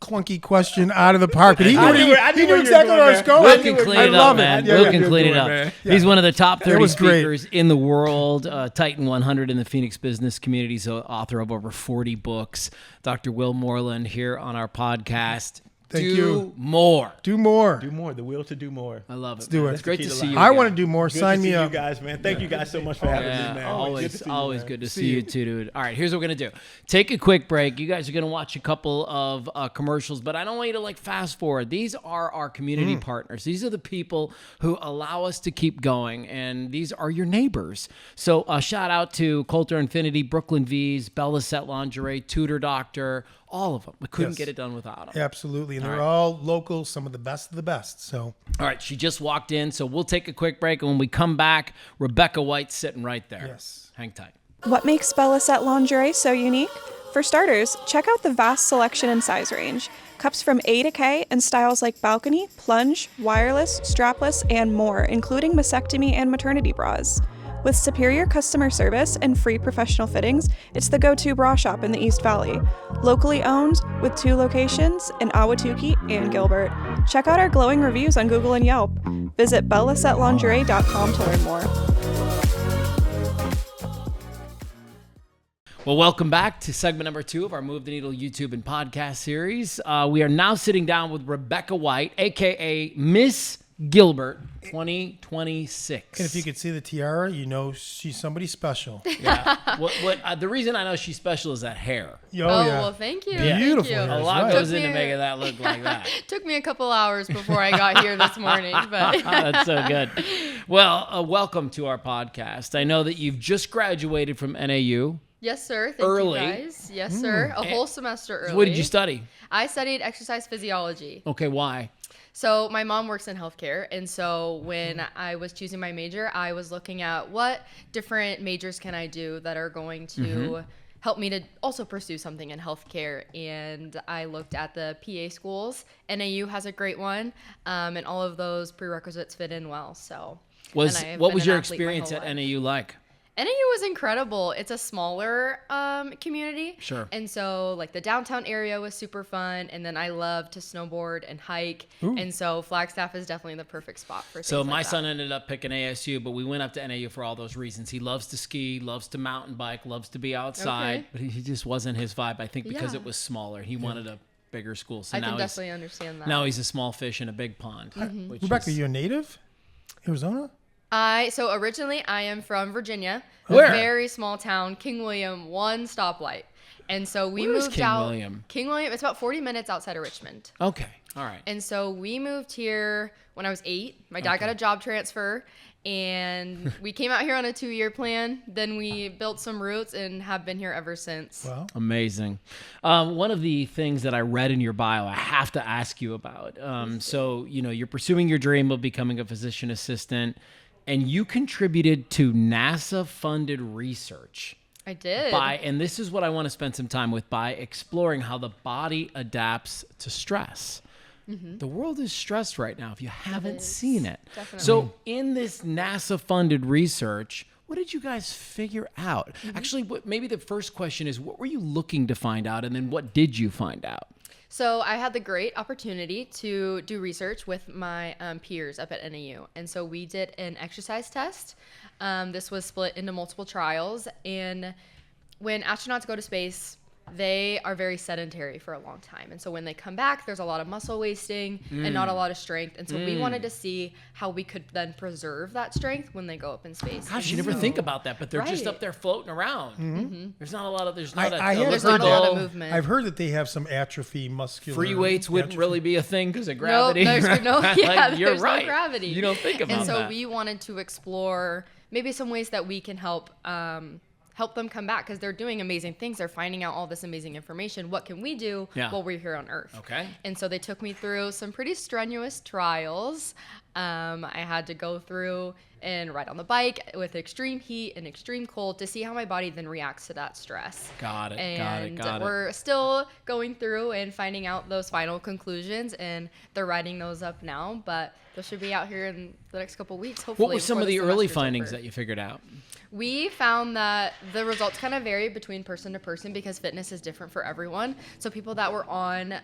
Speaker 2: clunky question out of the park. But he
Speaker 3: I
Speaker 2: knew
Speaker 3: knew where you were
Speaker 2: exactly where I was
Speaker 3: going,
Speaker 2: going.
Speaker 1: Will can clean
Speaker 2: I
Speaker 1: it
Speaker 2: love
Speaker 1: up, man.
Speaker 2: Yeah,
Speaker 1: Will
Speaker 2: yeah.
Speaker 1: can clean it up.
Speaker 3: man.
Speaker 1: He's one of the top 30
Speaker 2: was great.
Speaker 1: speakers in the world, Titan 100 in the Phoenix business community. He's the author of over 40 books. Dr. Will Moreland here on our podcast.
Speaker 2: Thank
Speaker 1: do
Speaker 2: you.
Speaker 1: more.
Speaker 2: Do more.
Speaker 3: Do more. The will to do more.
Speaker 1: I love it.
Speaker 2: Let's do it.
Speaker 1: It's great
Speaker 3: That's
Speaker 1: to
Speaker 3: the
Speaker 1: see
Speaker 3: key to
Speaker 1: you.
Speaker 3: life.
Speaker 2: I
Speaker 1: again.
Speaker 2: want to do more.
Speaker 3: Good
Speaker 2: Sign
Speaker 3: to
Speaker 2: me
Speaker 3: see
Speaker 2: up.
Speaker 3: you guys, man. Thank you guys so much for having me, man.
Speaker 1: Always
Speaker 3: Good to see you,
Speaker 1: always
Speaker 3: man.
Speaker 1: good to see you too, dude. All right, here's what we're gonna do. Take a quick break. You guys are gonna watch a couple of commercials, but I don't want you to like fast forward. These are our community partners. These are the people who allow us to keep going, and these are your neighbors. So shout out to Coulter Infinity, Brooklyn V's, Bella Set Lingerie, Tutor Doctor, all of them. We couldn't
Speaker 2: Yes.
Speaker 1: get it done without them.
Speaker 2: Absolutely. And they're all local, some of the best of the best. So
Speaker 1: All right, she just walked in, so we'll take a quick break, and when we come back, Rebecca White's sitting right there.
Speaker 2: Yes.
Speaker 1: Hang tight.
Speaker 7: What makes Bella Set Lingerie so unique? For starters, check out the vast selection and size range. Cups from A to K in styles like balcony, plunge, wireless, strapless, and more, including mastectomy and maternity bras. With superior customer service and free professional fittings, it's the go-to bra shop in the East Valley. Locally owned, with 2 locations in Ahwatukee and Gilbert. Check out our glowing reviews on Google and Yelp. Visit bellasetlingerie.com to learn more.
Speaker 1: Well, welcome back to segment number 2 of our Move the Needle YouTube and podcast series. We are now sitting down with Rebecca White, a.k.a. Miss Gilbert 2026.
Speaker 2: and if you could see the tiara, you know she's somebody special.
Speaker 1: Yeah. The reason I know she's special is that hair.
Speaker 2: Oh,
Speaker 4: Oh,
Speaker 2: yeah.
Speaker 4: well, thank you.
Speaker 2: Beautiful
Speaker 4: Thank you.
Speaker 2: hair.
Speaker 1: A lot
Speaker 2: right.
Speaker 1: goes
Speaker 4: Took
Speaker 1: into
Speaker 4: me-
Speaker 1: making that look like that.
Speaker 4: Took me a couple hours before I got here this morning, but
Speaker 1: That's so good. Well, welcome to our podcast. I know that you've just graduated from NAU.
Speaker 4: yes, sir. Thank
Speaker 1: Early.
Speaker 4: you guys. Yes, sir. A whole semester early.
Speaker 1: What did you study?
Speaker 4: I studied exercise physiology.
Speaker 1: Okay, why?
Speaker 4: So my mom works in healthcare, and so when I was choosing my major, I was looking at what different majors can I do that are going to help me to also pursue something in healthcare. And I looked at the PA schools. NAU has a great one, and all of those prerequisites fit in well. So and I have
Speaker 1: What
Speaker 4: been
Speaker 1: was
Speaker 4: an
Speaker 1: your
Speaker 4: athlete my
Speaker 1: experience
Speaker 4: whole
Speaker 1: at
Speaker 4: life.
Speaker 1: NAU like?
Speaker 4: NAU was incredible. It's a smaller community.
Speaker 1: Sure.
Speaker 4: And so like the downtown area was super fun. And then I love to snowboard and hike. And so Flagstaff is definitely the perfect spot for
Speaker 1: So
Speaker 4: things
Speaker 1: my
Speaker 4: like that.
Speaker 1: son ended up picking ASU, but we went up to NAU for all those reasons. He loves to ski, loves to mountain bike, loves to be outside,
Speaker 4: Okay.
Speaker 1: but he just wasn't his vibe. I think because
Speaker 4: Yeah.
Speaker 1: it was smaller. He wanted a bigger school. So
Speaker 4: I
Speaker 1: now
Speaker 4: can
Speaker 1: he's
Speaker 4: definitely understand that.
Speaker 1: now he's a small fish in a big pond. which
Speaker 2: Rebecca,
Speaker 1: is-
Speaker 2: you a native? Arizona?
Speaker 4: So originally I am from Virginia.
Speaker 1: Where?
Speaker 4: A very small town, King William, 1 stoplight. And so we
Speaker 1: Where is
Speaker 4: moved
Speaker 1: King
Speaker 4: out.
Speaker 1: William?
Speaker 4: King William, it's about 40 minutes outside of Richmond.
Speaker 1: Okay. All right.
Speaker 4: And so we moved here when I was 8. My dad got a job transfer, and we came out here on a 2-year plan. Then we built some roots and have been here ever since.
Speaker 2: Wow.
Speaker 1: Amazing. One of the things that I read in your bio, I have to ask you about. So, you're pursuing your dream of becoming a physician assistant, and you contributed to NASA-funded research.
Speaker 4: I did.
Speaker 1: And this is what I want to spend some time with, by exploring how the body adapts to stress. The world is stressed right now if you haven't
Speaker 4: is.
Speaker 1: seen it.
Speaker 4: Definitely.
Speaker 1: So in this NASA-funded research, what did you guys figure out?
Speaker 4: Mm-hmm.
Speaker 1: Actually, maybe the first question is, what were you looking to find out? And then what did you find out?
Speaker 4: So I had the great opportunity to do research with my peers up at NAU. And so we did an exercise test. This was split into multiple trials. And when astronauts go to space, they are very sedentary for a long time. And so when they come back, there's a lot of muscle wasting and not a lot of strength. And so we wanted to see how we could then preserve that strength when they go up in space.
Speaker 1: Gosh, you never think about that, but they're just
Speaker 4: Right.
Speaker 1: up there floating around.
Speaker 2: Mm-hmm.
Speaker 1: There's not a lot of,
Speaker 2: There's
Speaker 4: not a lot of movement.
Speaker 2: I've heard that they have some atrophy, muscular.
Speaker 1: Free weights wouldn't
Speaker 2: atrophy.
Speaker 1: really be a thing because of gravity.
Speaker 4: No, there's no, yeah,
Speaker 1: you're
Speaker 4: there's
Speaker 1: right.
Speaker 4: no gravity.
Speaker 1: You don't think about
Speaker 4: that. And so
Speaker 1: that.
Speaker 4: we wanted to explore maybe some ways that we can help them come back, because they're doing amazing things. They're finding out all this amazing information. What can we do while we're here on Earth?
Speaker 1: Okay.
Speaker 4: And so they took me through some pretty strenuous trials. I had to go through and ride on the bike with extreme heat and extreme cold to see how my body then reacts to that stress.
Speaker 1: Got it.
Speaker 4: And
Speaker 1: Got it.
Speaker 4: we're still going through and finding out those final conclusions, and they're writing those up now, but those should be out here in the next couple of weeks, hopefully.
Speaker 1: What were some of the early findings that you figured out?
Speaker 4: We found that the results kind of vary between person to person because fitness is different for everyone. So people that were on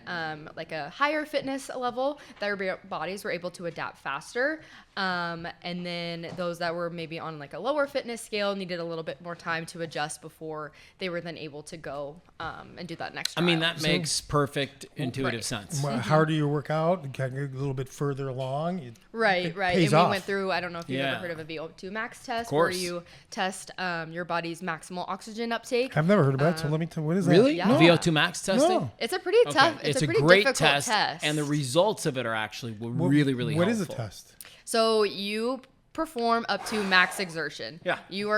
Speaker 4: like a higher fitness level, their bodies were able to adapt faster. And then those that were maybe on like a lower fitness scale needed a little bit more time to adjust before they were then able to go and do that next trial.
Speaker 1: I mean, that makes perfect intuitive
Speaker 4: Right.
Speaker 1: sense.
Speaker 2: Well, harder you work out, get a little bit further along.
Speaker 4: Right.
Speaker 2: Pays
Speaker 4: And we
Speaker 2: off.
Speaker 4: went through, I don't know if you've
Speaker 1: Yeah.
Speaker 4: ever heard of a VO2 max test,
Speaker 1: Of
Speaker 4: where
Speaker 1: course.
Speaker 4: you test your body's maximal oxygen uptake.
Speaker 2: I've never heard about it, so let me tell what is that?
Speaker 1: Really?
Speaker 4: Yeah.
Speaker 1: VO2 max testing?
Speaker 2: No.
Speaker 4: It's a pretty tough, it's a pretty
Speaker 1: great
Speaker 4: difficult
Speaker 1: test,
Speaker 4: test.
Speaker 1: and the results of it are actually really
Speaker 2: What
Speaker 1: helpful.
Speaker 2: is a test?
Speaker 4: So you perform up to max exertion.
Speaker 1: Yeah.
Speaker 4: You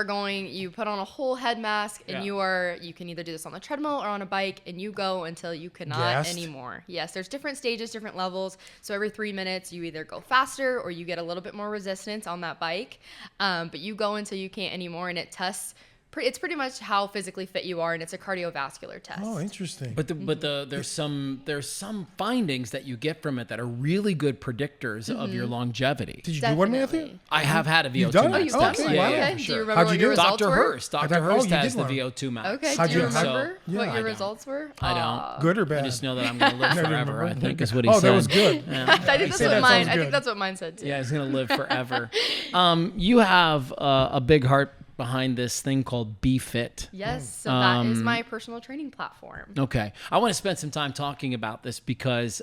Speaker 4: put on a whole head mask, and
Speaker 1: Yeah.
Speaker 4: you can either do this on the treadmill or on a bike, and you go until you cannot
Speaker 2: Gassed?
Speaker 4: anymore. Yes, there's different stages, different levels. So every 3 minutes, you either go faster or you get a little bit more resistance on that bike. But you go until you can't anymore, and it tests. It's pretty much how physically fit you are, and it's a cardiovascular test.
Speaker 2: Oh, interesting.
Speaker 1: But there's some findings that you get from it that are really good predictors of your longevity.
Speaker 2: Did you do one,
Speaker 4: Definitely.
Speaker 2: Matthew?
Speaker 1: I have had a VO2
Speaker 2: You've done
Speaker 1: max
Speaker 2: it?
Speaker 4: You've
Speaker 1: test.
Speaker 4: done
Speaker 2: Okay,
Speaker 4: one.
Speaker 2: wow.
Speaker 4: Okay.
Speaker 1: for
Speaker 4: Do
Speaker 1: sure.
Speaker 4: you remember
Speaker 2: How'd
Speaker 4: what
Speaker 2: you
Speaker 4: your
Speaker 2: do it?
Speaker 4: results
Speaker 1: Dr.
Speaker 4: were?
Speaker 1: Hurst. Dr.
Speaker 2: Oh,
Speaker 1: Hurst
Speaker 2: you
Speaker 1: has
Speaker 2: did
Speaker 1: the
Speaker 2: one.
Speaker 1: VO2 max.
Speaker 4: Okay.
Speaker 2: How'd
Speaker 4: Do you
Speaker 2: you- how'd-
Speaker 4: remember
Speaker 2: yeah,
Speaker 4: what
Speaker 2: I
Speaker 4: your
Speaker 1: don't.
Speaker 4: results were?
Speaker 1: I don't.
Speaker 2: Good or bad?
Speaker 1: I just know that I'm going to live
Speaker 2: No,
Speaker 1: forever, I think is what he
Speaker 2: Oh,
Speaker 1: said.
Speaker 2: that was good.
Speaker 1: Yeah.
Speaker 4: I think that's
Speaker 2: say
Speaker 4: what
Speaker 2: that
Speaker 4: mine.
Speaker 2: sounds
Speaker 4: I think
Speaker 2: good.
Speaker 4: that's what mine said too.
Speaker 1: Yeah, he's going to live forever. You have a big heart behind this thing called Be Fit.
Speaker 4: Yes. So that is my personal training platform.
Speaker 1: Okay. I want to spend some time talking about this because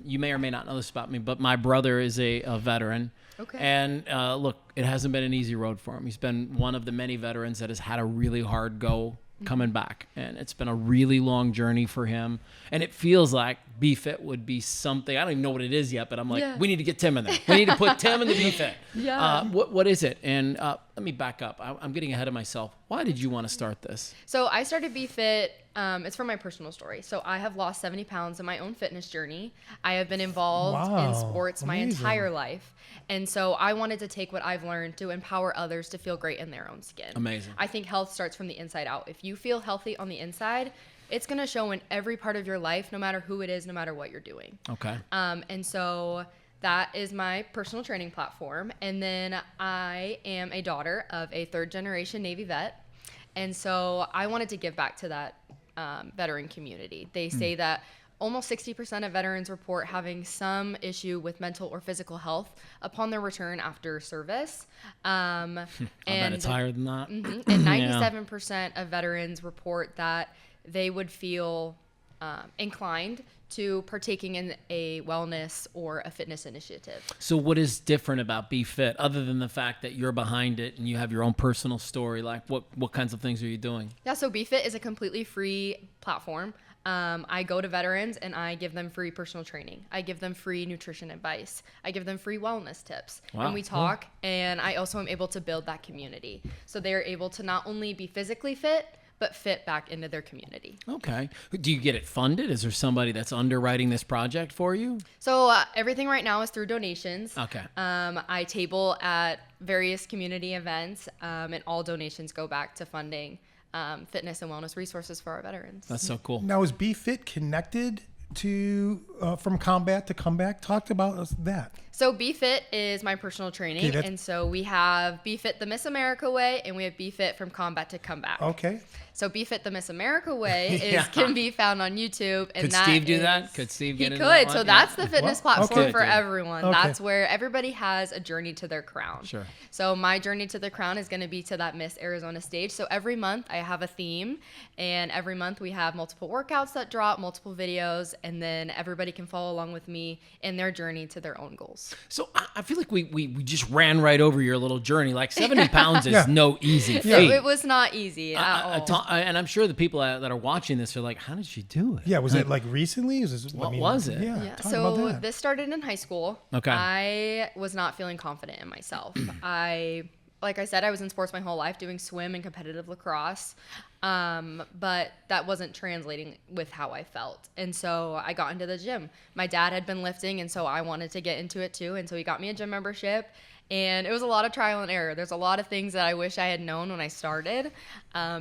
Speaker 1: you may or may not know this about me, but my brother is a veteran.
Speaker 4: Okay.
Speaker 1: And look, it hasn't been an easy road for him. He's been one of the many veterans that has had a really hard go coming back. And it's been a really long journey for him. And it feels like Be Fit would be something. I don't even know what it is yet, but I'm like,
Speaker 4: Yeah.
Speaker 1: we need to get Tim in there. We need to put Tim in the Be Fit.
Speaker 4: Yeah.
Speaker 1: What is it? And let me back up. I'm getting ahead of myself. Why did you want to start this?
Speaker 4: So I started Be Fit. It's from my personal story. So I have lost 70 pounds in my own fitness journey. I have been involved
Speaker 2: Wow.
Speaker 4: in sports my
Speaker 2: Amazing.
Speaker 4: entire life. And so I wanted to take what I've learned to empower others to feel great in their own skin.
Speaker 1: Amazing.
Speaker 4: I think health starts from the inside out. If you feel healthy on the inside, it's going to show in every part of your life, no matter who it is, no matter what you're doing.
Speaker 1: Okay.
Speaker 4: And so that is my personal training platform. And then I am a daughter of a third generation Navy vet. And so I wanted to give back to that veteran community. They say that almost 60% of veterans report having some issue with mental or physical health upon their return after service.
Speaker 1: I bet it's higher than that.
Speaker 4: And 97% of veterans report that they would feel inclined to partaking in a wellness or a fitness initiative.
Speaker 1: So what is different about Be Fit other than the fact that you're behind it and you have your own personal story? Like what kinds of things are you doing?
Speaker 4: Yeah, so Be Fit is a completely free platform. I go to veterans and I give them free personal training. I give them free nutrition advice. I give them free wellness tips.
Speaker 1: Wow.
Speaker 4: And we talk, and I also am able to build that community. So they're able to not only be physically fit, but fit back into their community.
Speaker 1: Okay. Do you get it funded? Is there somebody that's underwriting this project for you?
Speaker 4: So everything right now is through donations.
Speaker 1: Okay.
Speaker 4: I table at various community events, and all donations go back to funding fitness and wellness resources for our veterans.
Speaker 1: That's so cool.
Speaker 2: Now, is Be Fit connected to from combat to comeback? Talked about that.
Speaker 4: So BFit is my personal training, and so we have BFit the Miss America way, and we have BFit from Combat to Comeback.
Speaker 2: Okay.
Speaker 4: So BFit the Miss America way can be found on YouTube. And
Speaker 1: could Steve do that? Could Steve get into that one?
Speaker 4: So that's the fitness platform for everyone.
Speaker 2: Okay.
Speaker 4: That's where everybody has a journey to their crown.
Speaker 1: Sure.
Speaker 4: So my journey to the crown is going to be to that Miss Arizona stage. So every month I have a theme, and every month we have multiple workouts that drop, multiple videos, and then everybody can follow along with me in their journey to their own goals.
Speaker 1: So I feel like we just ran right over your little journey. Like 70 pounds is no easy feat.
Speaker 4: It was not easy at all.
Speaker 1: And I'm sure the people that are watching this are like, how did she do it?
Speaker 2: Yeah, was it like recently?
Speaker 1: What was it?
Speaker 2: Yeah, talk
Speaker 4: so
Speaker 2: about that.
Speaker 4: this started in high school.
Speaker 1: Okay.
Speaker 4: I was not feeling confident in myself. Like I said, I was in sports my whole life, doing swim and competitive lacrosse, but that wasn't translating with how I felt. And so I got into the gym. My dad had been lifting, and so I wanted to get into it too. And so he got me a gym membership. And it was a lot of trial and error. There's a lot of things that I wish I had known when I started,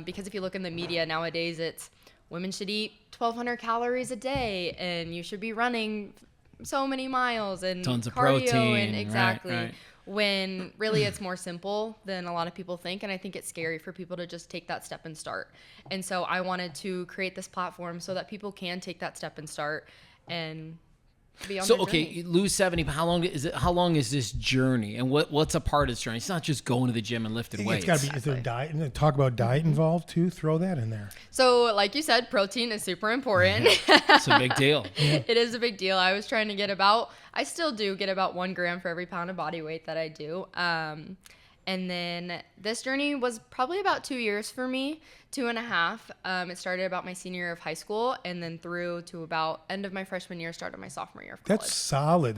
Speaker 4: because if you look in the media nowadays, it's women should eat 1,200 calories a day, and you should be running so many miles and
Speaker 1: tons of
Speaker 4: cardio
Speaker 1: protein.
Speaker 4: And exactly.
Speaker 1: Right.
Speaker 4: When really it's more simple than a lot of people think. And I think it's scary for people to just take that step and start. And so I wanted to create this platform so that people can take that step and start and be on their journey.
Speaker 1: You lose 70. How long is it? How long is this journey? And what's a part of this journey? It's not just going to the gym and lifting weights.
Speaker 2: It's got to be. Is there diet? And talk about diet involved too. Throw that in there.
Speaker 4: So, like you said, protein is super important.
Speaker 1: It's a big deal.
Speaker 4: It is a big deal. I was trying to get I still do get about 1 gram for every pound of body weight that I do. And then this journey was probably about 2 years for me, 2.5. It started about my senior year of high school, and then through to about end of my freshman year, started my sophomore year of college.
Speaker 2: That's solid.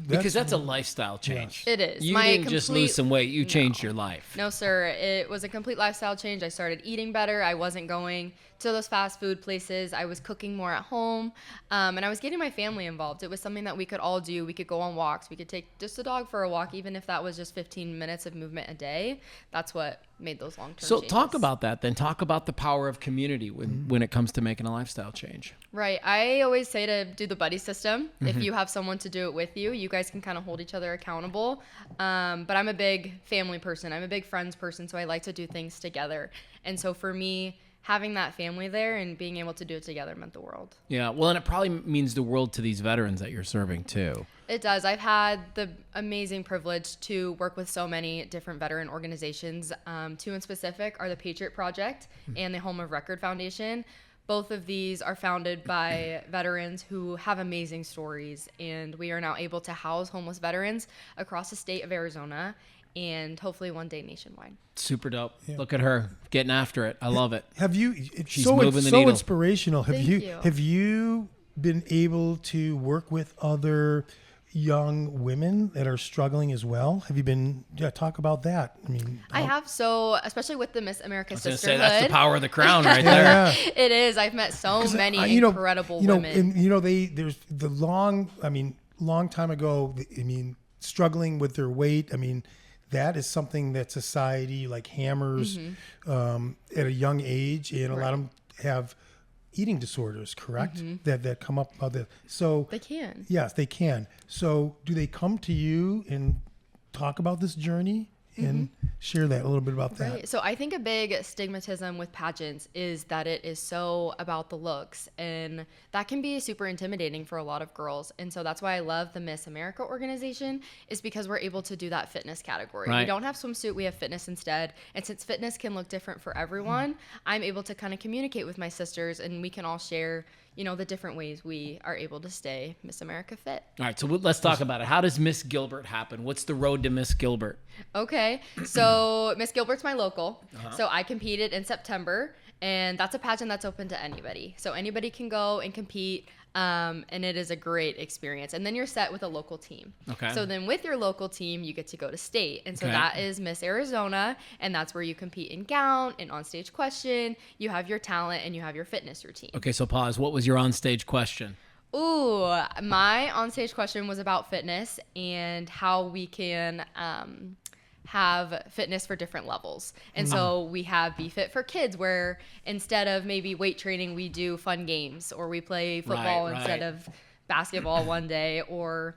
Speaker 1: Because that's a lifestyle change.
Speaker 4: It is.
Speaker 1: You didn't just lose some weight. You changed your life.
Speaker 4: No, sir. It was a complete lifestyle change. I started eating better. I wasn't going to those fast food places. I was cooking more at home, and I was getting my family involved. It was something that we could all do. We could go on walks. We could take just a dog for a walk, even if that was just 15 minutes of movement a day. That's what made those long-term changes.
Speaker 1: Talk about that then. Talk about the power of community when it comes to making a lifestyle change.
Speaker 4: Right. I always say to do the buddy system. If you have someone to do it with you, you guys can kind of hold each other accountable. But I'm a big family person. I'm a big friends person, so I like to do things together. And so for me, having that family there and being able to do it together meant the world. Yeah,
Speaker 1: well, and it probably means the world to these veterans that you're serving too.
Speaker 4: It does. I've had the amazing privilege to work with so many different veteran organizations. Two in specific are the Patriot Project and the Home of Record Foundation. Both of these are founded by veterans who have amazing stories, and we are now able to house homeless veterans across the state of Arizona and hopefully one day nationwide.
Speaker 1: Super dope. Yeah. Look at her getting after it. I love it.
Speaker 2: Have you?
Speaker 1: She's moving the needle.
Speaker 2: So inspirational.
Speaker 4: Thank you.
Speaker 2: Have you been able to work with other young women that are struggling as well? Have you been? Talk about that. I mean,
Speaker 4: I have. So especially with the Miss America Sisterhood.
Speaker 1: That's the power of the crown right there.
Speaker 2: Yeah.
Speaker 4: It is. I've met so many incredible women.
Speaker 2: And there's the long time ago. Struggling with their weight. That is something that society hammers at a young age, and a lot of them have eating disorders, correct? That come up about that. So
Speaker 4: they can.
Speaker 2: Yes, they can. So do they come to you and talk about this journey and share that a little bit about that?
Speaker 4: Right. So I think a big stigmatism with pageants is that it is so about the looks, and that can be super intimidating for a lot of girls. And so that's why I love the Miss America organization, is because we're able to do that fitness category.
Speaker 1: Right.
Speaker 4: We don't have swimsuit, we have fitness instead. And since fitness can look different for everyone, I'm able to kind of communicate with my sisters, and we can all share the different ways we are able to stay Miss America fit.
Speaker 1: All right, so let's talk about it. How does Miss Gilbert happen? What's the road to Miss Gilbert?
Speaker 4: Okay, so Miss Gilbert's my local. So I competed in September, and that's a pageant that's open to anybody. So anybody can go and compete, and it is a great experience. And then you're set with a local team.
Speaker 1: Okay.
Speaker 4: So then with your local team, you get to go to state. And so that is Miss Arizona, and that's where you compete in gown, in onstage question. You have your talent, and you have your fitness routine.
Speaker 1: Okay, so pause. What was your onstage question?
Speaker 4: Ooh, my onstage question was about fitness and how we can have fitness for different levels. And so we have Be Fit for Kids, where instead of maybe weight training, we do fun games, or we play football instead of basketball one day, or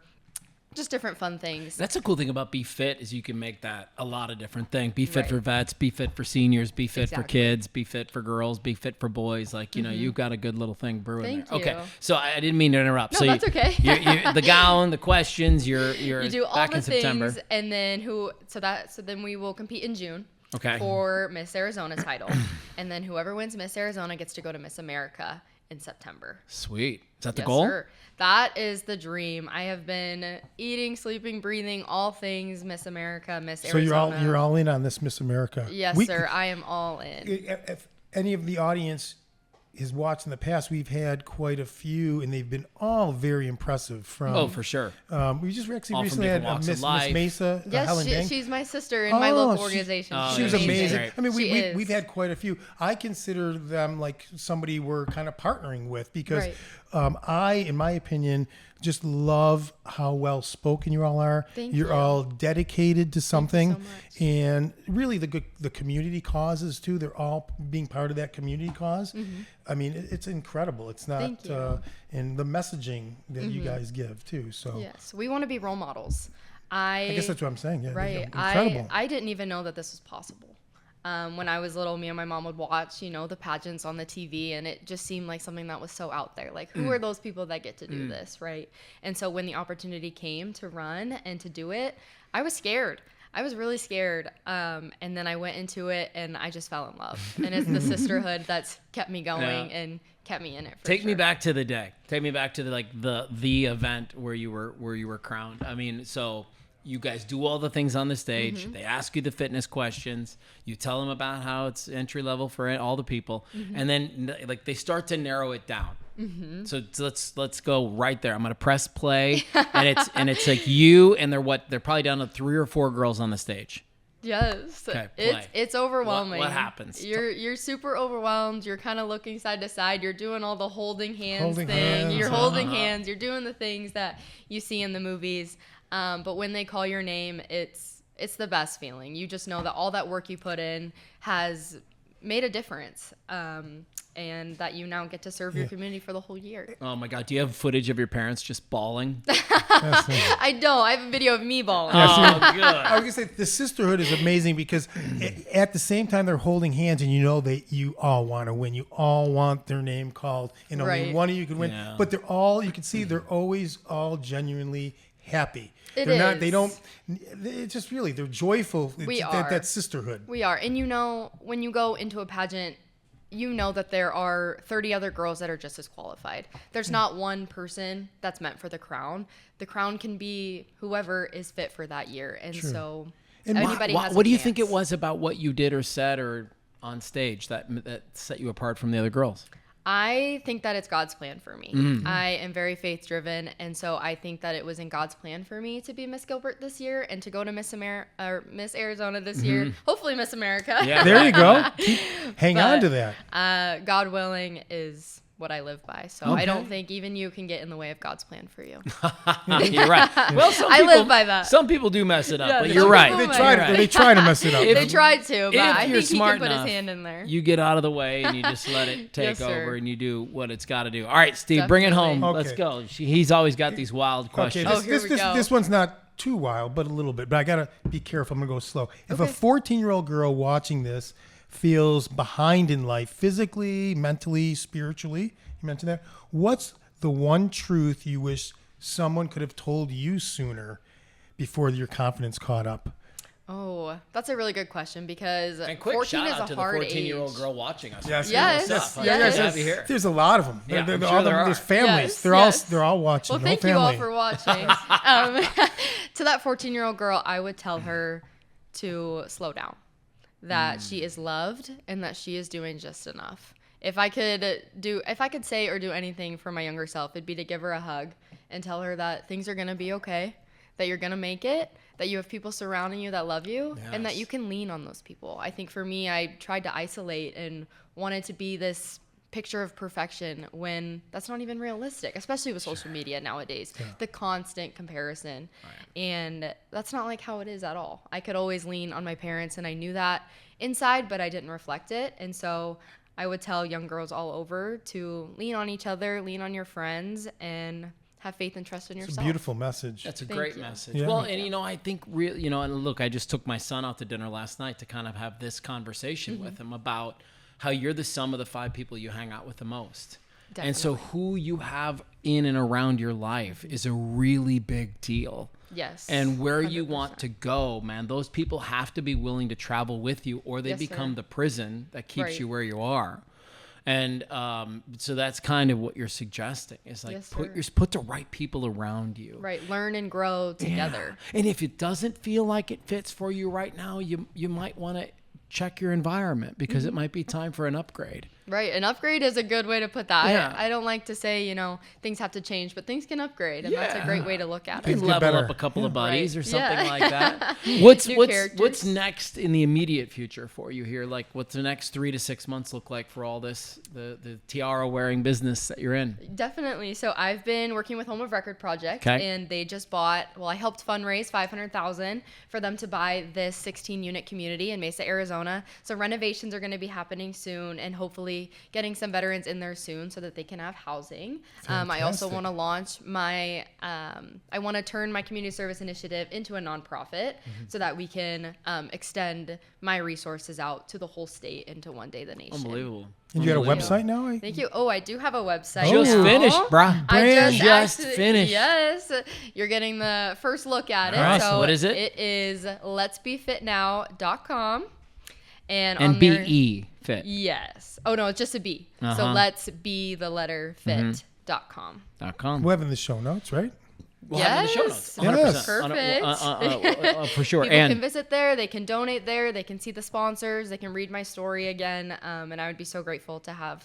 Speaker 4: just different fun things.
Speaker 1: That's a cool thing about Be Fit is you can make that a lot of different things. Be fit for vets, be fit for seniors, be fit for kids, be fit for girls, be fit for boys. Like, you know, you've got a good little thing brewing there.
Speaker 4: Thank you.
Speaker 1: Okay, so I didn't mean to interrupt.
Speaker 4: No,
Speaker 1: so
Speaker 4: that's okay.
Speaker 1: you're the gown, the questions, you're
Speaker 4: you do all
Speaker 1: back
Speaker 4: the
Speaker 1: in September.
Speaker 4: things, and then so then we will compete in June.
Speaker 1: Okay.
Speaker 4: For Miss Arizona title. And then whoever wins Miss Arizona gets to go to Miss America in September.
Speaker 1: Sweet. Is that the
Speaker 4: Yes,
Speaker 1: goal?
Speaker 4: Sir. That is the dream. I have been eating, sleeping, breathing, all things Miss America, Miss Arizona.
Speaker 2: So you're all in on this Miss America.
Speaker 4: Yes, sir. I am all in.
Speaker 2: If any of the audience has watched in the past, we've had quite a few, and they've been all very impressive.
Speaker 1: For sure.
Speaker 2: We just
Speaker 1: All
Speaker 2: recently had Miss Mesa.
Speaker 4: Yes,
Speaker 2: Helen Dang.
Speaker 4: she's my sister in my local organization.
Speaker 2: She was amazing.
Speaker 1: Great.
Speaker 2: I mean, we've had quite a few. I consider them like somebody we're kind of partnering with because in my opinion, just love how well spoken you all are. You're all dedicated to something,
Speaker 4: Thank you so much.
Speaker 2: and really the community causes too. They're all being part of that community cause. I mean, it's incredible. It's not, and the messaging that you guys give too. So
Speaker 4: yes, we want to be role models.
Speaker 2: I guess that's what I'm saying. Yeah,
Speaker 4: right.
Speaker 2: Incredible.
Speaker 4: I didn't even know that this was possible. When I was little, me and my mom would watch, the pageants on the TV, and it just seemed like something that was so out there. Like, who are those people that get to do this, right? And so when the opportunity came to run and to do it, I was scared. I was really scared. And then I went into it, and I just fell in love. And it's the sisterhood that's kept me going and kept me in it.
Speaker 1: Take me back to the day. Take me back to the event where you were crowned. I mean, so you guys do all the things on the stage. They ask you the fitness questions. You tell them about how it's entry level for all the people, and then like they start to narrow it down. So let's go right there. I'm gonna press play, and it's like you and they're probably down to 3 or 4 girls on the stage.
Speaker 4: Yes.
Speaker 1: Okay,
Speaker 4: it's overwhelming.
Speaker 1: What happens?
Speaker 4: You're super overwhelmed. You're kind of looking side to side. You're doing all the holding hands thing.
Speaker 2: Hands.
Speaker 4: You're holding hands. You're doing the things that you see in the movies. But when they call your name, it's the best feeling. You just know that all that work you put in has made a difference. And that you now get to serve your community for the whole year.
Speaker 1: Oh my God. Do you have footage of your parents just bawling?
Speaker 4: I don't. I have a video of me bawling.
Speaker 1: Oh, good.
Speaker 2: I was gonna say the sisterhood is amazing because at the same time they're holding hands, and that you all want to win. You all want their name called, and only one of you could win.
Speaker 1: Yeah.
Speaker 2: But you can see they're always all genuinely happy. It's just really, they're joyful. That sisterhood.
Speaker 4: We are. And when you go into a pageant, that there are 30 other girls that are just as qualified. There's not one person that's meant for the crown. The crown can be whoever is fit for that year. And so anybody has a
Speaker 1: what do you
Speaker 4: chance.
Speaker 1: think it was about what you did or said or on stage that set you apart from the other girls?
Speaker 4: I think that it's God's plan for me. I am very faith driven, and so I think that it was in God's plan for me to be Miss Gilbert this year and to go to Miss Arizona this year. Hopefully Miss America.
Speaker 2: Yeah, there you go. Hang on to that.
Speaker 4: God willing is what I live by. So I don't think even you can get in the way of God's plan for you.
Speaker 1: You're right. Well,
Speaker 4: I live by that.
Speaker 1: Some people do mess it up,
Speaker 4: Yeah,
Speaker 1: but
Speaker 4: some
Speaker 1: you're right.
Speaker 4: people
Speaker 2: They try to mess it up.
Speaker 4: They tried to, but I
Speaker 1: you're
Speaker 4: think he
Speaker 1: smart
Speaker 4: can put his
Speaker 1: enough,
Speaker 4: hand in there.
Speaker 1: You get out of the way and you just let it take
Speaker 4: Yes, sir.
Speaker 1: over and you do what it's got to do. All right, Steve, bring it home.
Speaker 2: Okay.
Speaker 1: Let's go. He's always got these wild questions.
Speaker 4: Here we go.
Speaker 2: This one's not too wild, but a little bit. But I gotta be careful. I'm gonna go slow. If a 14-year-old girl watching this feels behind in life, physically, mentally, spiritually, you mentioned that. What's the one truth you wish someone could have told you sooner before your confidence caught up?
Speaker 4: Oh, that's a really good question because
Speaker 1: And quick
Speaker 4: 14
Speaker 1: shout
Speaker 4: is
Speaker 1: out
Speaker 4: a
Speaker 1: to the
Speaker 4: hard
Speaker 1: 14-year-old
Speaker 4: age.
Speaker 1: girl watching us.
Speaker 2: Yes.
Speaker 4: Yes.
Speaker 1: Yes. Have you here.
Speaker 2: There's a lot of them.
Speaker 1: Yeah, I'm
Speaker 2: They're
Speaker 1: sure
Speaker 2: all
Speaker 1: there
Speaker 2: there's
Speaker 1: are.
Speaker 2: families.
Speaker 4: Yes,
Speaker 2: They're all watching.
Speaker 4: Well,
Speaker 2: No
Speaker 4: thank you all
Speaker 2: family.
Speaker 4: for watching. To that 14-year-old girl, I would tell her to slow down, that she is loved and that she is doing just enough. If I could say or do anything for my younger self, it'd be to give her a hug and tell her that things are going to be okay, that you're going to make it, that you have people surrounding you that love you, and that you can lean on those people. I think for me, I tried to isolate and wanted to be this picture of perfection when that's not even realistic, especially with social media nowadays. The constant comparison. And that's not like how it is at all. I could always lean on my parents, and I knew that inside, but I didn't reflect it. And so I would tell young girls all over to lean on each other, lean on your friends, and have faith and trust in yourself.
Speaker 2: It's a beautiful message.
Speaker 1: That's a
Speaker 4: Thank
Speaker 1: great
Speaker 4: you.
Speaker 1: message.
Speaker 2: Yeah.
Speaker 1: Well, and I think really, and look, I just took my son out to dinner last night to kind of have this conversation with him about how you're the sum of the 5 people you hang out with the most.
Speaker 4: Definitely.
Speaker 1: And so who you have in and around your life is a really big deal.
Speaker 4: Yes.
Speaker 1: And where you
Speaker 4: 100%.
Speaker 1: want to go, man, those people have to be willing to travel with you, or they
Speaker 4: Yes,
Speaker 1: become
Speaker 4: sir.
Speaker 1: the prison that keeps
Speaker 4: Right.
Speaker 1: you where you are. And so that's kind of what you're suggesting is like
Speaker 4: Yes, sir.
Speaker 1: put the right people around you.
Speaker 4: Right. Learn and grow together.
Speaker 1: Yeah. And if it doesn't feel like it fits for you right now, you might want to check your environment because it might be time for an upgrade.
Speaker 4: Right. An upgrade is a good way to put that.
Speaker 1: Yeah.
Speaker 4: I don't like to say, things have to change, but things can upgrade. And that's a great way to look at
Speaker 1: You
Speaker 4: it.
Speaker 1: can
Speaker 2: get
Speaker 1: level
Speaker 2: better.
Speaker 1: up a couple of buddies
Speaker 4: Right.
Speaker 1: or something
Speaker 4: Yeah.
Speaker 1: like that. What's
Speaker 4: New
Speaker 1: what's
Speaker 4: characters.
Speaker 1: next in the immediate future for you here? Like, what's the next 3 to 6 months look like for all this the tiara wearing business that you're in?
Speaker 4: Definitely. So I've been working with Home of Record Project,
Speaker 1: Okay.
Speaker 4: and they just bought. Well, I helped fundraise $500,000 for them to buy this 16-unit community in Mesa, Arizona. So renovations are going to be happening soon, and hopefully getting some veterans in there soon so that they can have housing. I also
Speaker 2: Fantastic.
Speaker 4: want to launch my. I want to turn my community service initiative into a nonprofit so that we can extend my resources out to the whole state and to one day the nation.
Speaker 1: Unbelievable.
Speaker 2: And you got a
Speaker 1: Unbelievable.
Speaker 2: website now?
Speaker 4: Thank you. Oh, I do have a website.
Speaker 1: Just
Speaker 4: now.
Speaker 1: finished, bruh.
Speaker 4: I
Speaker 1: Just
Speaker 4: actually-
Speaker 1: finished.
Speaker 4: Yes, you're getting the first look at it.
Speaker 1: All right, so what is it?
Speaker 4: It is letsbefitnow.com. And
Speaker 1: And
Speaker 4: on there,
Speaker 1: BE fit.
Speaker 4: Yes. Oh no, it's just a B. So
Speaker 1: Uh-huh.
Speaker 4: let's be the letter fit.com.
Speaker 1: .com.
Speaker 2: We'll have it in the show notes, right?
Speaker 1: We'll have it in the show notes.
Speaker 4: Yes.
Speaker 1: 100%.
Speaker 4: Perfect.
Speaker 1: For sure.
Speaker 4: People
Speaker 1: And
Speaker 4: can visit there. They can donate there. They can see the sponsors. They can read my story again. And I would be so grateful to have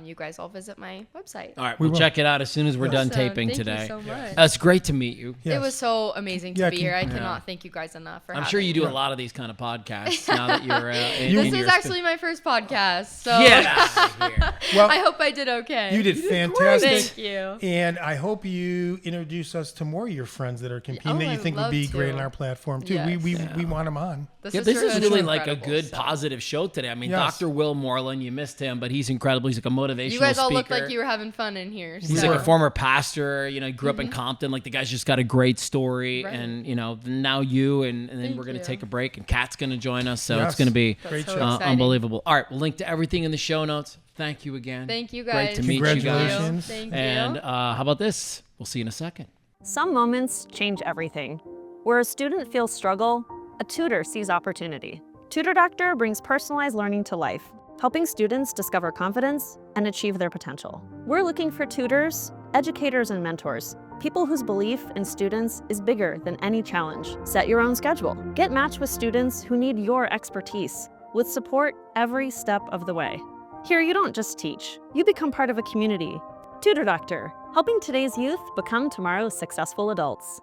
Speaker 4: you guys all visit my website.
Speaker 1: all right, we'll check it out as soon as we're done
Speaker 4: Awesome.
Speaker 1: taping
Speaker 4: Thank you
Speaker 1: today.
Speaker 4: so much.
Speaker 1: It's great to meet you.
Speaker 2: Yes.
Speaker 4: It was so amazing to
Speaker 2: Yeah,
Speaker 4: be
Speaker 2: can-
Speaker 4: here. I
Speaker 1: Yeah.
Speaker 4: cannot thank you guys enough for
Speaker 1: I'm
Speaker 4: having
Speaker 1: sure you do
Speaker 4: me.
Speaker 1: a lot of these kind of podcasts now that you're in
Speaker 4: This
Speaker 1: your
Speaker 4: is actually my first podcast, so
Speaker 1: Get out of here.
Speaker 2: Well,
Speaker 4: I hope I did okay.
Speaker 2: you did fantastic.
Speaker 4: Thank you.
Speaker 2: And I hope you introduce us to more of your friends that are competing
Speaker 4: Oh,
Speaker 2: that you
Speaker 4: I
Speaker 2: think
Speaker 4: would
Speaker 2: would be
Speaker 4: love
Speaker 2: great
Speaker 4: to.
Speaker 2: on our platform too.
Speaker 4: Yes.
Speaker 2: We want them on.
Speaker 1: Yeah, this is
Speaker 4: sisterhood
Speaker 1: really like a
Speaker 4: incredible,
Speaker 1: good,
Speaker 4: so.
Speaker 1: positive show today. I mean,
Speaker 2: Yes.
Speaker 1: Dr. Will Moreland, you missed him, but he's incredible. He's like a motivational
Speaker 4: You guys all
Speaker 1: speaker.
Speaker 4: look like you were having fun in here.
Speaker 1: He's
Speaker 4: so.
Speaker 1: like a former pastor, he grew up in Compton. Like the guy's just got a great story.
Speaker 4: Right.
Speaker 1: And, now you, and then
Speaker 4: Thank
Speaker 1: we're going to
Speaker 4: you.
Speaker 1: take a break and Kat's going to join us. So
Speaker 2: Yes.
Speaker 1: it's going to be
Speaker 2: Great
Speaker 4: so
Speaker 2: show.
Speaker 4: exciting.
Speaker 1: unbelievable. All right. We'll link to everything in the show notes. Thank you again.
Speaker 4: Thank you
Speaker 1: Great
Speaker 4: guys.
Speaker 1: to meet you guys.
Speaker 2: Congratulations.
Speaker 4: Thank
Speaker 1: And
Speaker 4: you.
Speaker 1: how about this? We'll see you in a second.
Speaker 8: Some moments change everything. Where a student feels struggle, a tutor sees opportunity. Tutor Doctor brings personalized learning to life, helping students discover confidence and achieve their potential. We're looking for tutors, educators, and mentors, people whose belief in students is bigger than any challenge. Set your own schedule. Get matched with students who need your expertise, with support every step of the way. Here, you don't just teach, you become part of a community. Tutor Doctor, helping today's youth become tomorrow's successful adults.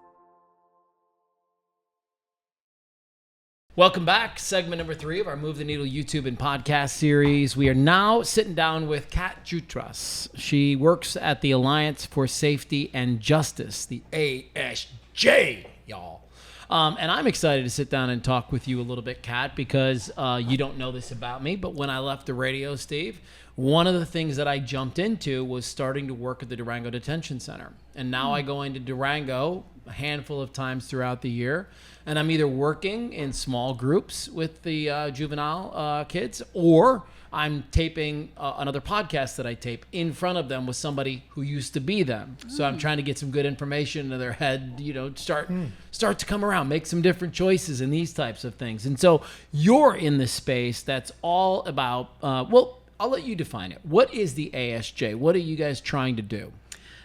Speaker 1: Welcome back. Segment number 3 of our Move the Needle YouTube and podcast series. We are now sitting down with Kat Jutras. She works at the Alliance for Safety and Justice, the ASJ, y'all. And I'm excited to sit down and talk with you a little bit, Kat, because you don't know this about me, but when I left the radio, Steve, one of the things that I jumped into was starting to work at the Durango Detention Center. And now I go into Durango a handful of times throughout the year, and I'm either working in small groups with the juvenile kids, or I'm taping another podcast that I tape in front of them with somebody who used to be them. So I'm trying to get some good information into their head, start to come around, make some different choices and these types of things. And so you're in this space that's all about, I'll let you define it. What is the ASJ? What are you guys trying to do?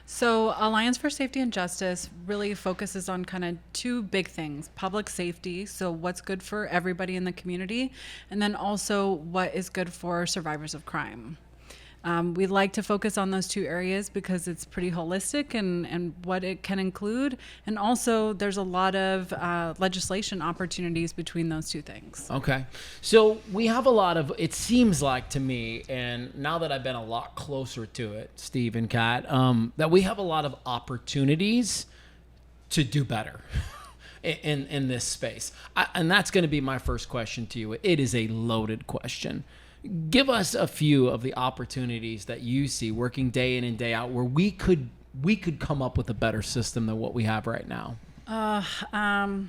Speaker 9: So Alliance for Safety and Justice really focuses on kind of 2 big things: public safety, so what's good for everybody in the community, and then also what is good for survivors of crime. We like to focus on those 2 areas because it's pretty holistic and what it can include. And also there's a lot of legislation opportunities between those 2 things.
Speaker 1: Okay. So we have a lot of, it seems like to me, and now that I've been a lot closer to it, Steve and Kat, that we have a lot of opportunities to do better in this space. And that's going to be my first question to you. It is a loaded question. Give us a few of the opportunities that you see working day in and day out where we could we could come up with a better system than what we have right now? I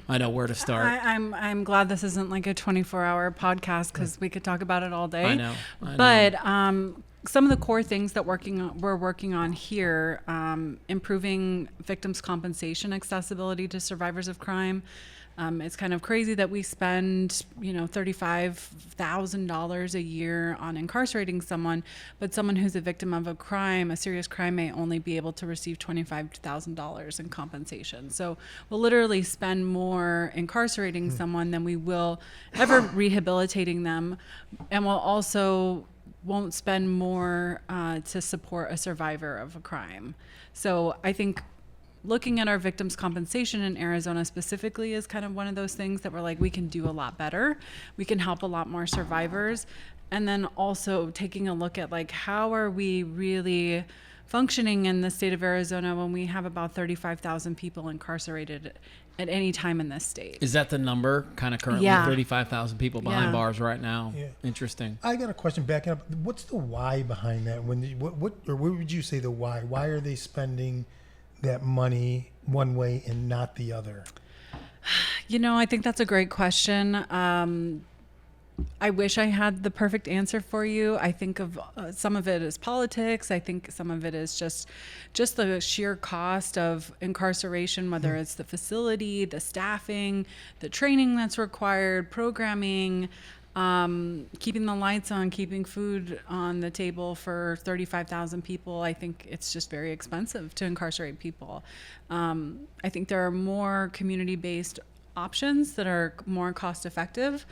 Speaker 1: know where to start.
Speaker 9: I'm glad this isn't like a 24-hour podcast because we could talk about it all day.
Speaker 1: I know.
Speaker 9: But some of the core things that we're working on here, improving victims' compensation accessibility to survivors of crime. It's kind of crazy that we spend, $35,000 a year on incarcerating someone, but someone who's a victim of a crime, a serious crime, may only be able to receive $25,000 in compensation. So we'll literally spend more incarcerating someone than we will ever rehabilitating them, and we'll also won't spend more to support a survivor of a crime. So I think looking at our victims' compensation in Arizona specifically is kind of one of those things that we're like, we can do a lot better. We can help a lot more survivors. And then also taking a look at like, how are we really functioning in the state of Arizona when we have about 35,000 people incarcerated at any time in this state?
Speaker 1: Is that the number kind of currently?
Speaker 9: Yeah.
Speaker 1: 35,000 people behind bars right now. Yeah. Interesting.
Speaker 2: I got a question backing up. What's the why behind that? What would you say the why? Why are they spending that money one way and not the other?
Speaker 9: I think that's a great question. I wish I had the perfect answer for you. I think of some of it as politics. I think some of it is just the sheer cost of incarceration, whether it's the facility, the staffing, the training that's required, programming, keeping the lights on, keeping food on the table for 35,000 people. I think it's just very expensive to incarcerate people. I think there are more community-based options that are more cost effective,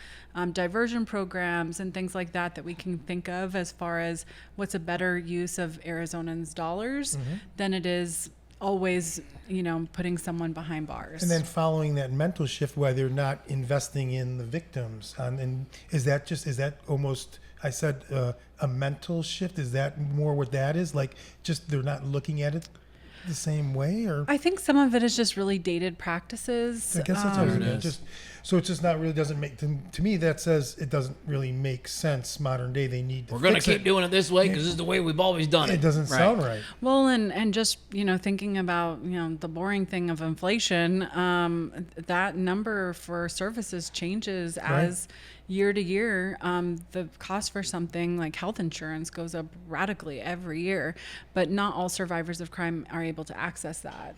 Speaker 9: diversion programs and things like that we can think of as far as what's a better use of Arizonans' dollars than it is always, putting someone behind bars.
Speaker 2: And then following that mental shift where they're not investing in the victims. And is that almost, I said, a mental shift? Is that more what that is? Like, just they're not looking at it the same way? Or
Speaker 9: I think some of it is just really dated practices.
Speaker 2: I guess that's what it is. So it's just not really doesn't make to me that says it doesn't really make sense modern day. They need to
Speaker 1: We're going to
Speaker 2: fix
Speaker 1: keep
Speaker 2: it.
Speaker 1: doing it this way because this is the way we've always done it.
Speaker 2: It doesn't sound right.
Speaker 9: Well, and just, thinking about, the boring thing of inflation, that number for services changes as year to year. The cost for something like health insurance goes up radically every year, but not all survivors of crime are able to access that.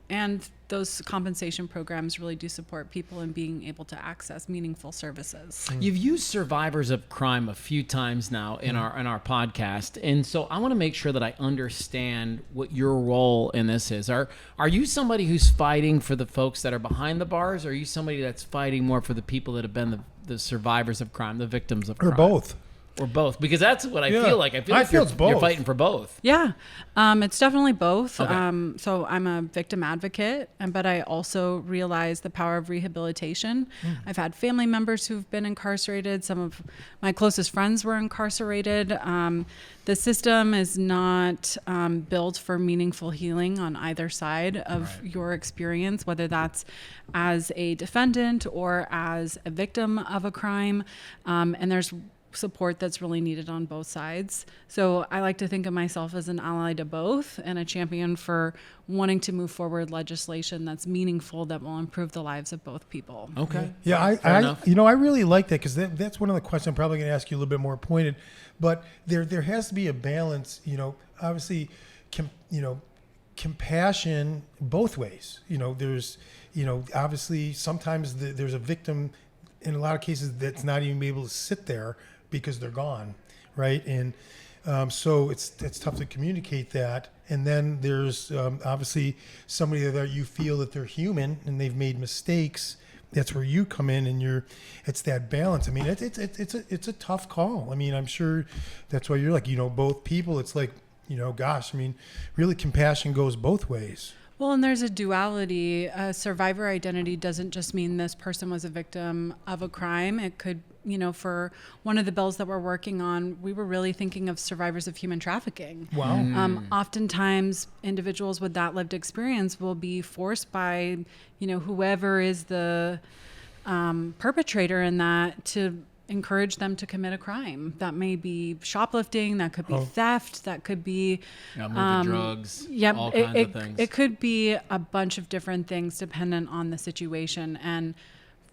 Speaker 9: And those compensation programs really do support people in being able to access meaningful services.
Speaker 1: You've used survivors of crime a few times now in our podcast, and so I want to make sure that I understand what your role in this is. Are you somebody who's fighting for the folks that are behind the bars, or are you somebody that's fighting more for the people that have been the survivors of crime, the victims of crime?
Speaker 2: Or both.
Speaker 1: Or both, because that's what I feel like. I feel like
Speaker 2: it's both.
Speaker 1: You're fighting for both.
Speaker 9: Yeah, it's definitely both.
Speaker 1: Okay.
Speaker 9: So I'm a victim advocate, but I also realize the power of rehabilitation. I've had family members who've been incarcerated. Some of my closest friends were incarcerated. The system is not built for meaningful healing on either side of your experience, whether that's as a defendant or as a victim of a crime. And there's support that's really needed on both sides. So I like to think of myself as an ally to both and a champion for wanting to move forward legislation that's meaningful, that will improve the lives of both people.
Speaker 1: Okay.
Speaker 2: Yeah, I really like that because that's one of the questions I'm probably going to ask you a little bit more pointed. But there has to be a balance. Obviously, compassion both ways. There's obviously sometimes there's a victim in a lot of cases that's not even able to sit there because they're gone, right? And so it's tough to communicate that. And then there's obviously somebody that you feel that they're human and they've made mistakes. That's where you come in, and it's that balance. I mean, it's a tough call. I mean, I'm sure that's why you're like, both people. It's like, gosh, I mean, really compassion goes both ways.
Speaker 9: Well, and there's a duality. Survivor identity doesn't just mean this person was a victim of a crime. It could, for one of the bills that we're working on, we were really thinking of survivors of human trafficking.
Speaker 2: Wow.
Speaker 9: Oftentimes, individuals with that lived experience will be forced by, whoever is the perpetrator in that to encourage them to commit a crime. That may be shoplifting, that could be theft, that could be
Speaker 1: drugs, all kinds of things.
Speaker 9: It could be a bunch of different things dependent on the situation. And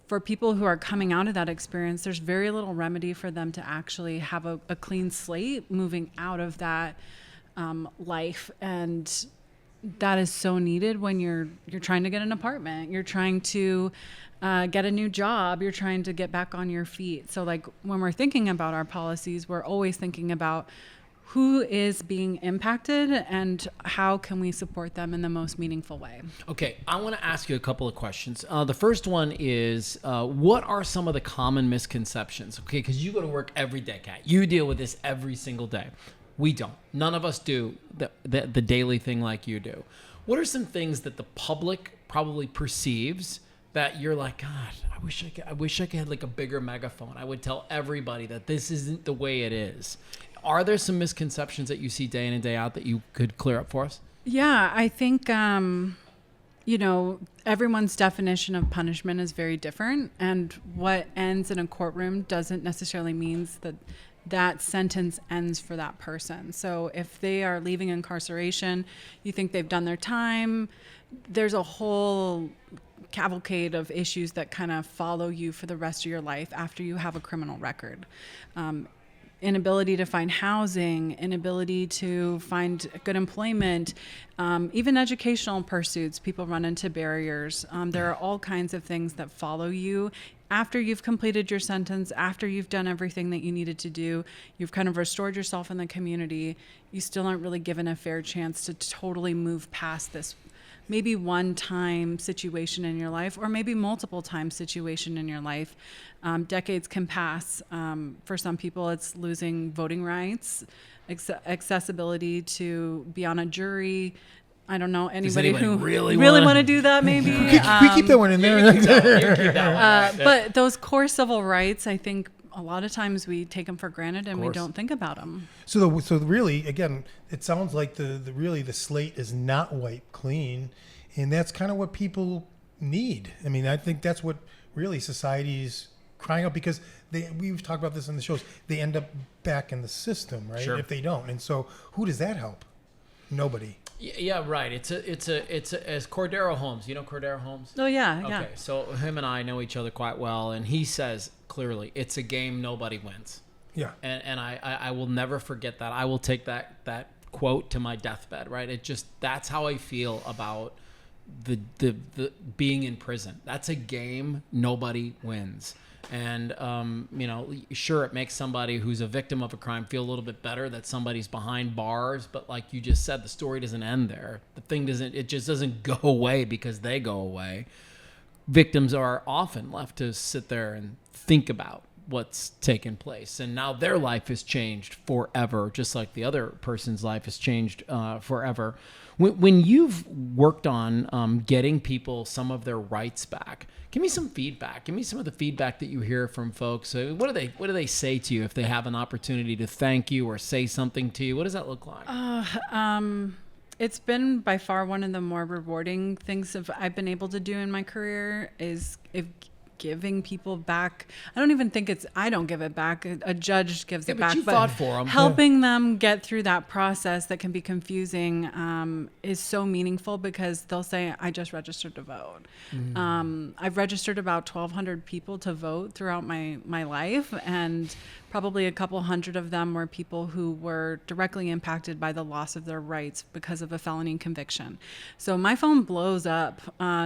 Speaker 9: for people who are coming out of that experience, there's very little remedy for them to actually have a clean slate moving out of that life. And that is so needed when you're trying to get an apartment, you're trying to get a new job, you're trying to get back on your feet. So like when we're thinking about our policies, we're always thinking about who is being impacted and how can we support them in the most meaningful way.
Speaker 1: Okay, I want to ask you a couple of questions. The first one is, what are some of the common misconceptions? Okay, because you go to work every day, Kat. You deal with this every single day. We don't. None of us do the daily thing like you do. What are some things that the public probably perceives that you're like, God, I wish I could have like a bigger megaphone. I would tell everybody that this isn't the way it is. Are there some misconceptions that you see day in and day out that you could clear up for us?
Speaker 9: Yeah, I think, everyone's definition of punishment is very different. And what ends in a courtroom doesn't necessarily mean that sentence ends for that person. So if they are leaving incarceration, you think they've done their time, there's a whole cavalcade of issues that kind of follow you for the rest of your life after you have a criminal record. Inability to find housing, inability to find good employment, even educational pursuits, people run into barriers. There are all kinds of things that follow you after you've completed your sentence, after you've done everything that you needed to do, you've kind of restored yourself in the community, you still aren't really given a fair chance to totally move past this maybe one-time situation in your life, or maybe multiple-time situation in your life. Decades can pass. For some people, it's losing voting rights, accessibility to be on a jury. I don't know anybody who really want to do that. Maybe
Speaker 2: we keep that one in there.
Speaker 9: But those core civil rights, I think, a lot of times we take them for granted and we don't think about them.
Speaker 2: So really, again, it sounds like the slate is not wiped clean, and that's kind of what people need. I mean, I think that's what really society's crying out, because we've talked about this in the shows. They end up back in the system, right?
Speaker 1: Sure.
Speaker 2: If they don't, and so who does that help? Nobody.
Speaker 1: Yeah, right. It's as Cordero Holmes. You know Cordero Holmes?
Speaker 9: Oh yeah,
Speaker 1: okay,
Speaker 9: yeah.
Speaker 1: Okay, so him and I know each other quite well, and he says clearly, it's a game nobody wins.
Speaker 2: Yeah.
Speaker 1: And I will never forget that. I will take that quote to my deathbed, right? That's how I feel about the being in prison. That's a game nobody wins. And, sure, it makes somebody who's a victim of a crime feel a little bit better that somebody's behind bars. But like you just said, the story doesn't end there. The thing just doesn't go away because they go away. Victims are often left to sit there and think about what's taken place. And now their life has changed forever, just like the other person's life has changed forever. When you've worked on getting people some of their rights back, give me some feedback. Give me some of the feedback that you hear from folks. What do they say to you if they have an opportunity to thank you or say something to you? What does that look like?
Speaker 9: It's been by far one of the more rewarding things I've been able to do in my career is giving people back. I don't even think I don't give it back. A judge gives it back.
Speaker 1: But you fought for them.
Speaker 9: Helping them get through that process that can be confusing is so meaningful, because they'll say, I just registered to vote. I've registered about 1,200 people to vote throughout my life, and probably a couple hundred of them were people who were directly impacted by the loss of their rights because of a felony conviction. So my phone blows up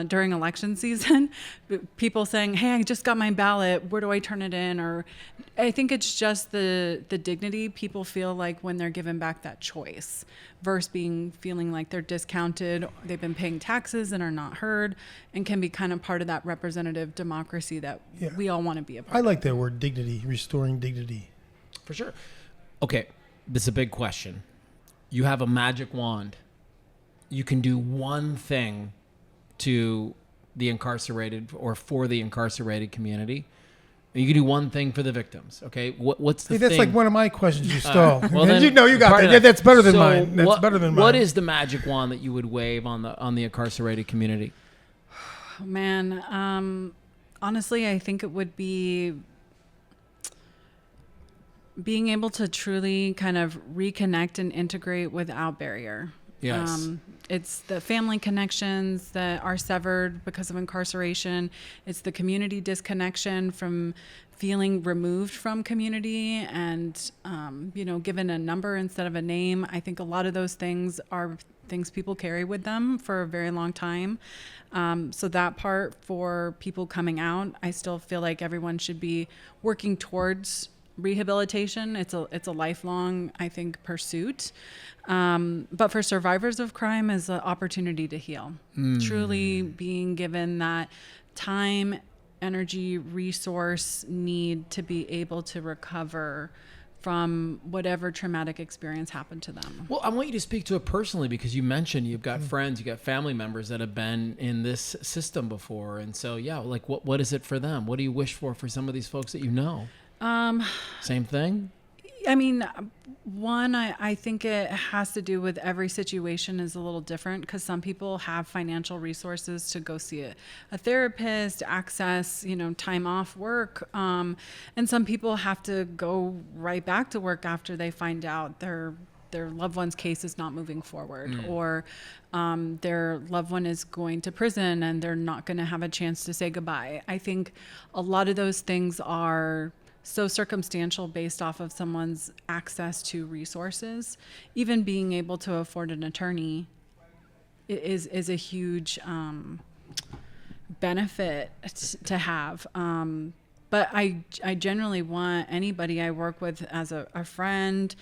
Speaker 9: during election season. People saying, hey, I just got my ballot. Where do I turn it in? Or I think it's just the dignity people feel like when they're given back that choice versus feeling like they're discounted. They've been paying taxes and are not heard, and can be kind of part of that representative democracy that we all want to be a part of.
Speaker 2: I like that word, dignity, restoring dignity.
Speaker 1: For sure. Okay, this is a big question. You have a magic wand. You can do one thing to the incarcerated or for the incarcerated community. You can do one thing for the victims. Okay, what's the thing?
Speaker 2: That's like one of my questions you stole.
Speaker 1: Well, then,
Speaker 2: you got that. That's better than mine. That's better than mine.
Speaker 1: What is the magic wand that you would wave on the incarcerated community?
Speaker 9: Man, honestly, I think it would be being able to truly kind of reconnect and integrate without barrier.
Speaker 1: Yes.
Speaker 9: It's the family connections that are severed because of incarceration. It's the community disconnection from feeling removed from community and, given a number instead of a name. I think a lot of those things are things people carry with them for a very long time. So that part for people coming out, I still feel like everyone should be working towards rehabilitation. It's a lifelong, I think, pursuit. But for survivors of crime is an opportunity to heal. Truly being given that time, energy, resource need to be able to recover from whatever traumatic experience happened to them.
Speaker 1: Well, I want you to speak to it personally because you mentioned you've got friends, you got family members that have been in this system before. And so, like what is it for them? What do you wish for some of these folks that you know? Same thing?
Speaker 9: I mean, one, I think it has to do with every situation is a little different because some people have financial resources to go see a therapist, access, time off work. And some people have to go right back to work after they find out their loved one's case is not moving forward or their loved one is going to prison and they're not going to have a chance to say goodbye. I think a lot of those things are so circumstantial based off of someone's access to resources. Even being able to afford an attorney is a huge benefit to have. But I generally want anybody I work with as a friend,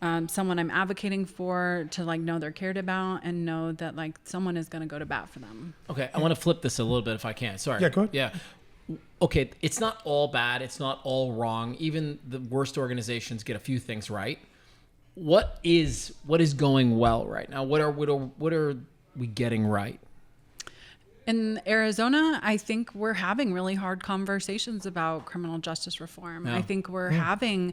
Speaker 9: someone I'm advocating for to know they're cared about and know that someone is going to go to bat for them.
Speaker 1: Okay. I want to flip this a little bit if I can. Sorry.
Speaker 2: Yeah, go ahead.
Speaker 1: Yeah. Okay, it's not all bad. It's not all wrong. Even the worst organizations get a few things right. What is going well right now? What are we getting right?
Speaker 9: In Arizona, I think we're having really hard conversations about criminal justice reform.
Speaker 1: Yeah.
Speaker 9: I think we're having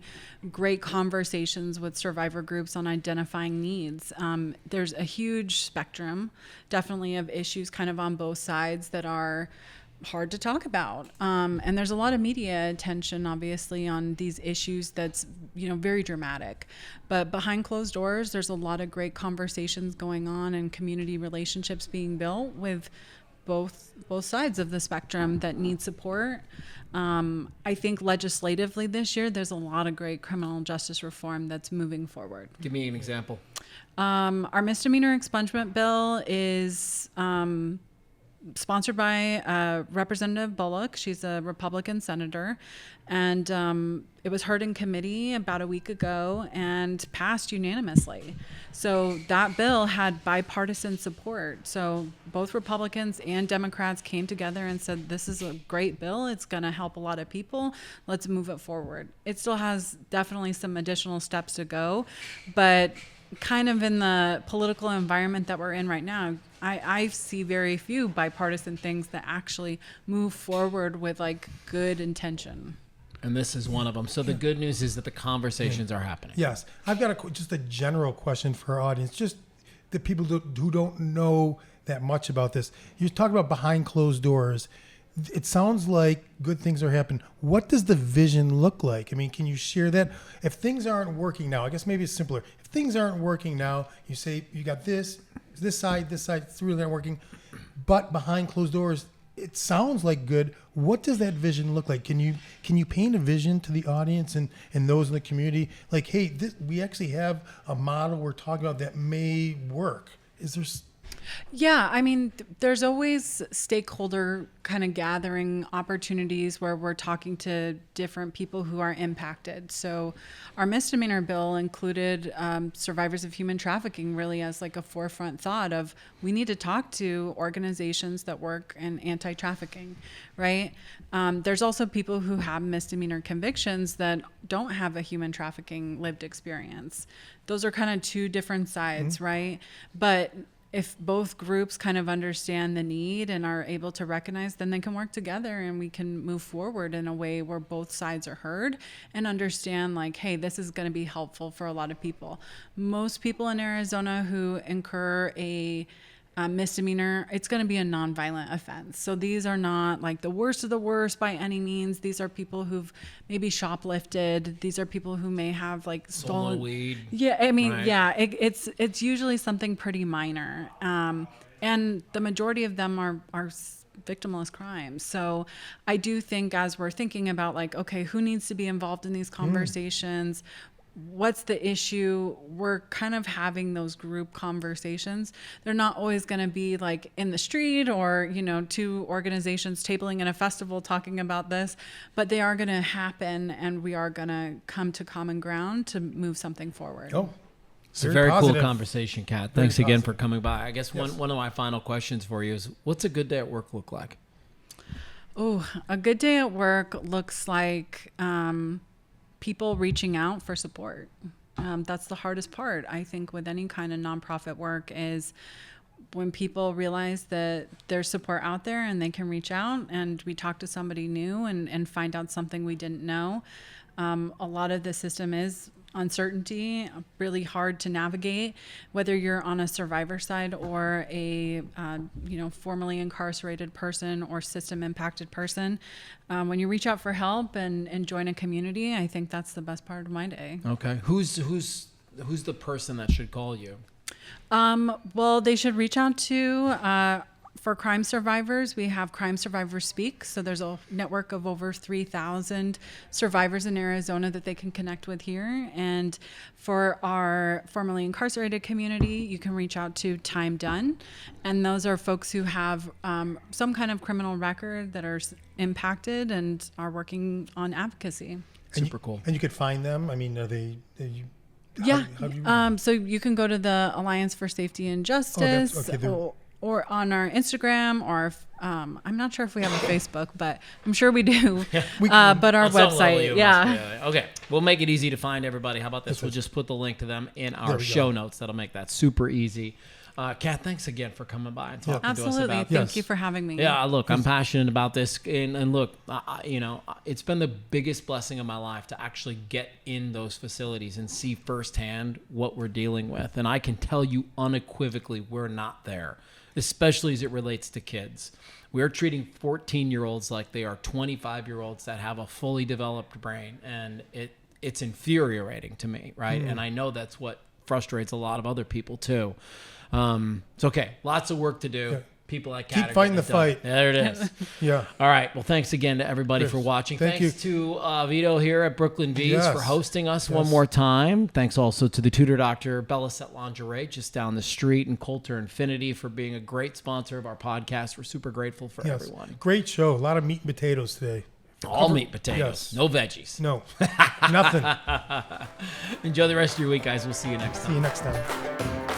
Speaker 9: great conversations with survivor groups on identifying needs. There's a huge spectrum, definitely, of issues kind of on both sides that are hard to talk about. And there's a lot of media attention, obviously, on these issues that's, very dramatic. But behind closed doors, there's a lot of great conversations going on and community relationships being built with both sides of the spectrum that need support. I think legislatively this year, there's a lot of great criminal justice reform that's moving forward.
Speaker 1: Give me an example.
Speaker 9: Our misdemeanor expungement bill is sponsored by Representative Bullock. She's a Republican senator. And it was heard in committee about a week ago and passed unanimously. So that bill had bipartisan support. So both Republicans and Democrats came together and said, this is a great bill. It's going to help a lot of people. Let's move it forward. It still has definitely some additional steps to go, but kind of in the political environment that we're in right now, I see very few bipartisan things that actually move forward with good intention.
Speaker 1: And this is one of them. So the good news is that the conversations are happening.
Speaker 2: Yes. I've got just a general question for our audience, just the people who don't know that much about this. You talk about behind closed doors. It sounds like good things are happening. What does the vision look like? I mean, can you share that? If things aren't working now, I guess maybe it's simpler. If things aren't working now, you say you got this side, it's really not working. But behind closed doors, it sounds like good. What does that vision look like? Can you paint a vision to the audience and those in the community? Like, hey, we actually have a model we're talking about that may work. Is there...
Speaker 9: Yeah, I mean, there's always stakeholder kind of gathering opportunities where we're talking to different people who are impacted. So our misdemeanor bill included survivors of human trafficking really as a forefront thought of we need to talk to organizations that work in anti-trafficking, right? There's also people who have misdemeanor convictions that don't have a human trafficking lived experience. Those are kind of two different sides, right? But if both groups kind of understand the need and are able to recognize, then they can work together and we can move forward in a way where both sides are heard and understand hey, this is going to be helpful for a lot of people. Most people in Arizona who incur a misdemeanor, it's going to be a nonviolent offense. So these are not like the worst of the worst by any means. These are people who've maybe shoplifted. These are people who may have like stolen
Speaker 1: weed.
Speaker 9: Yeah, I mean,
Speaker 1: right.
Speaker 9: yeah, it's usually something pretty minor, and the majority of them are victimless crimes. So I do think as we're thinking about like, okay, who needs to be involved in these conversations? What's the issue? We're kind of having those group conversations. They're not always going to be like in the street or, you know, two organizations tabling in a festival talking about this, but they are going to happen, and we are going to come to common ground to move something forward.
Speaker 2: Oh,
Speaker 1: It's a very
Speaker 2: positive.
Speaker 1: cool conversation, Kat. Thanks again for coming by. I guess one of my final questions for you is, what's a good day at work look like?
Speaker 9: Oh, a good day at work looks like people reaching out for support. That's the hardest part, I think, with any kind of nonprofit work, is when people realize that there's support out there and they can reach out and we talk to somebody new and find out something we didn't know. A lot of the system is uncertainty, really hard to navigate, whether you're on a survivor side or a formerly incarcerated person or system impacted person. When you reach out for help and join a community, I think that's the best part of my day.
Speaker 1: Okay. Who's the person that should call you?
Speaker 9: Well, they should reach out to for crime survivors. We have Crime Survivors Speak. So there's a network of over 3,000 survivors in Arizona that they can connect with here. And for our formerly incarcerated community, you can reach out to Time Done. And those are folks who have some kind of criminal record that are impacted and are working on advocacy.
Speaker 1: Super cool.
Speaker 2: And you could find them. I mean, are they
Speaker 9: Yeah.
Speaker 2: how do you,
Speaker 9: So you can go to the Alliance for Safety and Justice, or on our Instagram, or I'm not sure if we have a Facebook, but I'm sure we do. But our website, yeah.
Speaker 1: Okay, we'll make it easy to find everybody. How about this? We'll just put the link to them in our show notes. That'll make that super easy. Kat, thanks again for coming by and talking to us
Speaker 9: Absolutely.
Speaker 1: about this.
Speaker 9: Thank you for having me.
Speaker 1: Yeah, look, I'm passionate about this, and look, it's been the biggest blessing of my life to actually get in those facilities and see firsthand what we're dealing with. And I can tell you unequivocally, we're not there, especially as it relates to kids. We're treating 14-year-olds like they are 25-year-olds that have a fully developed brain, and it's infuriating to me, right? And I know that's what frustrates a lot of other people too. It's okay. Lots of work to do.
Speaker 2: Yeah.
Speaker 1: People like Kat
Speaker 2: keep fighting the fight.
Speaker 1: There it is.
Speaker 2: Yeah.
Speaker 1: All right. Well, thanks again to everybody for watching. Thanks to Vito here at Brooklyn V's for hosting us one more time. Thanks also to the Tutor Doctor, Bellicette Lingerie, just down the street, and Coulter Infinity for being a great sponsor of our podcast. We're super grateful for everyone.
Speaker 2: Great show. A lot of meat and potatoes today.
Speaker 1: All meat potatoes. No veggies.
Speaker 2: No. Nothing.
Speaker 1: Enjoy the rest of your week, guys. We'll see you next time.
Speaker 2: See you next time.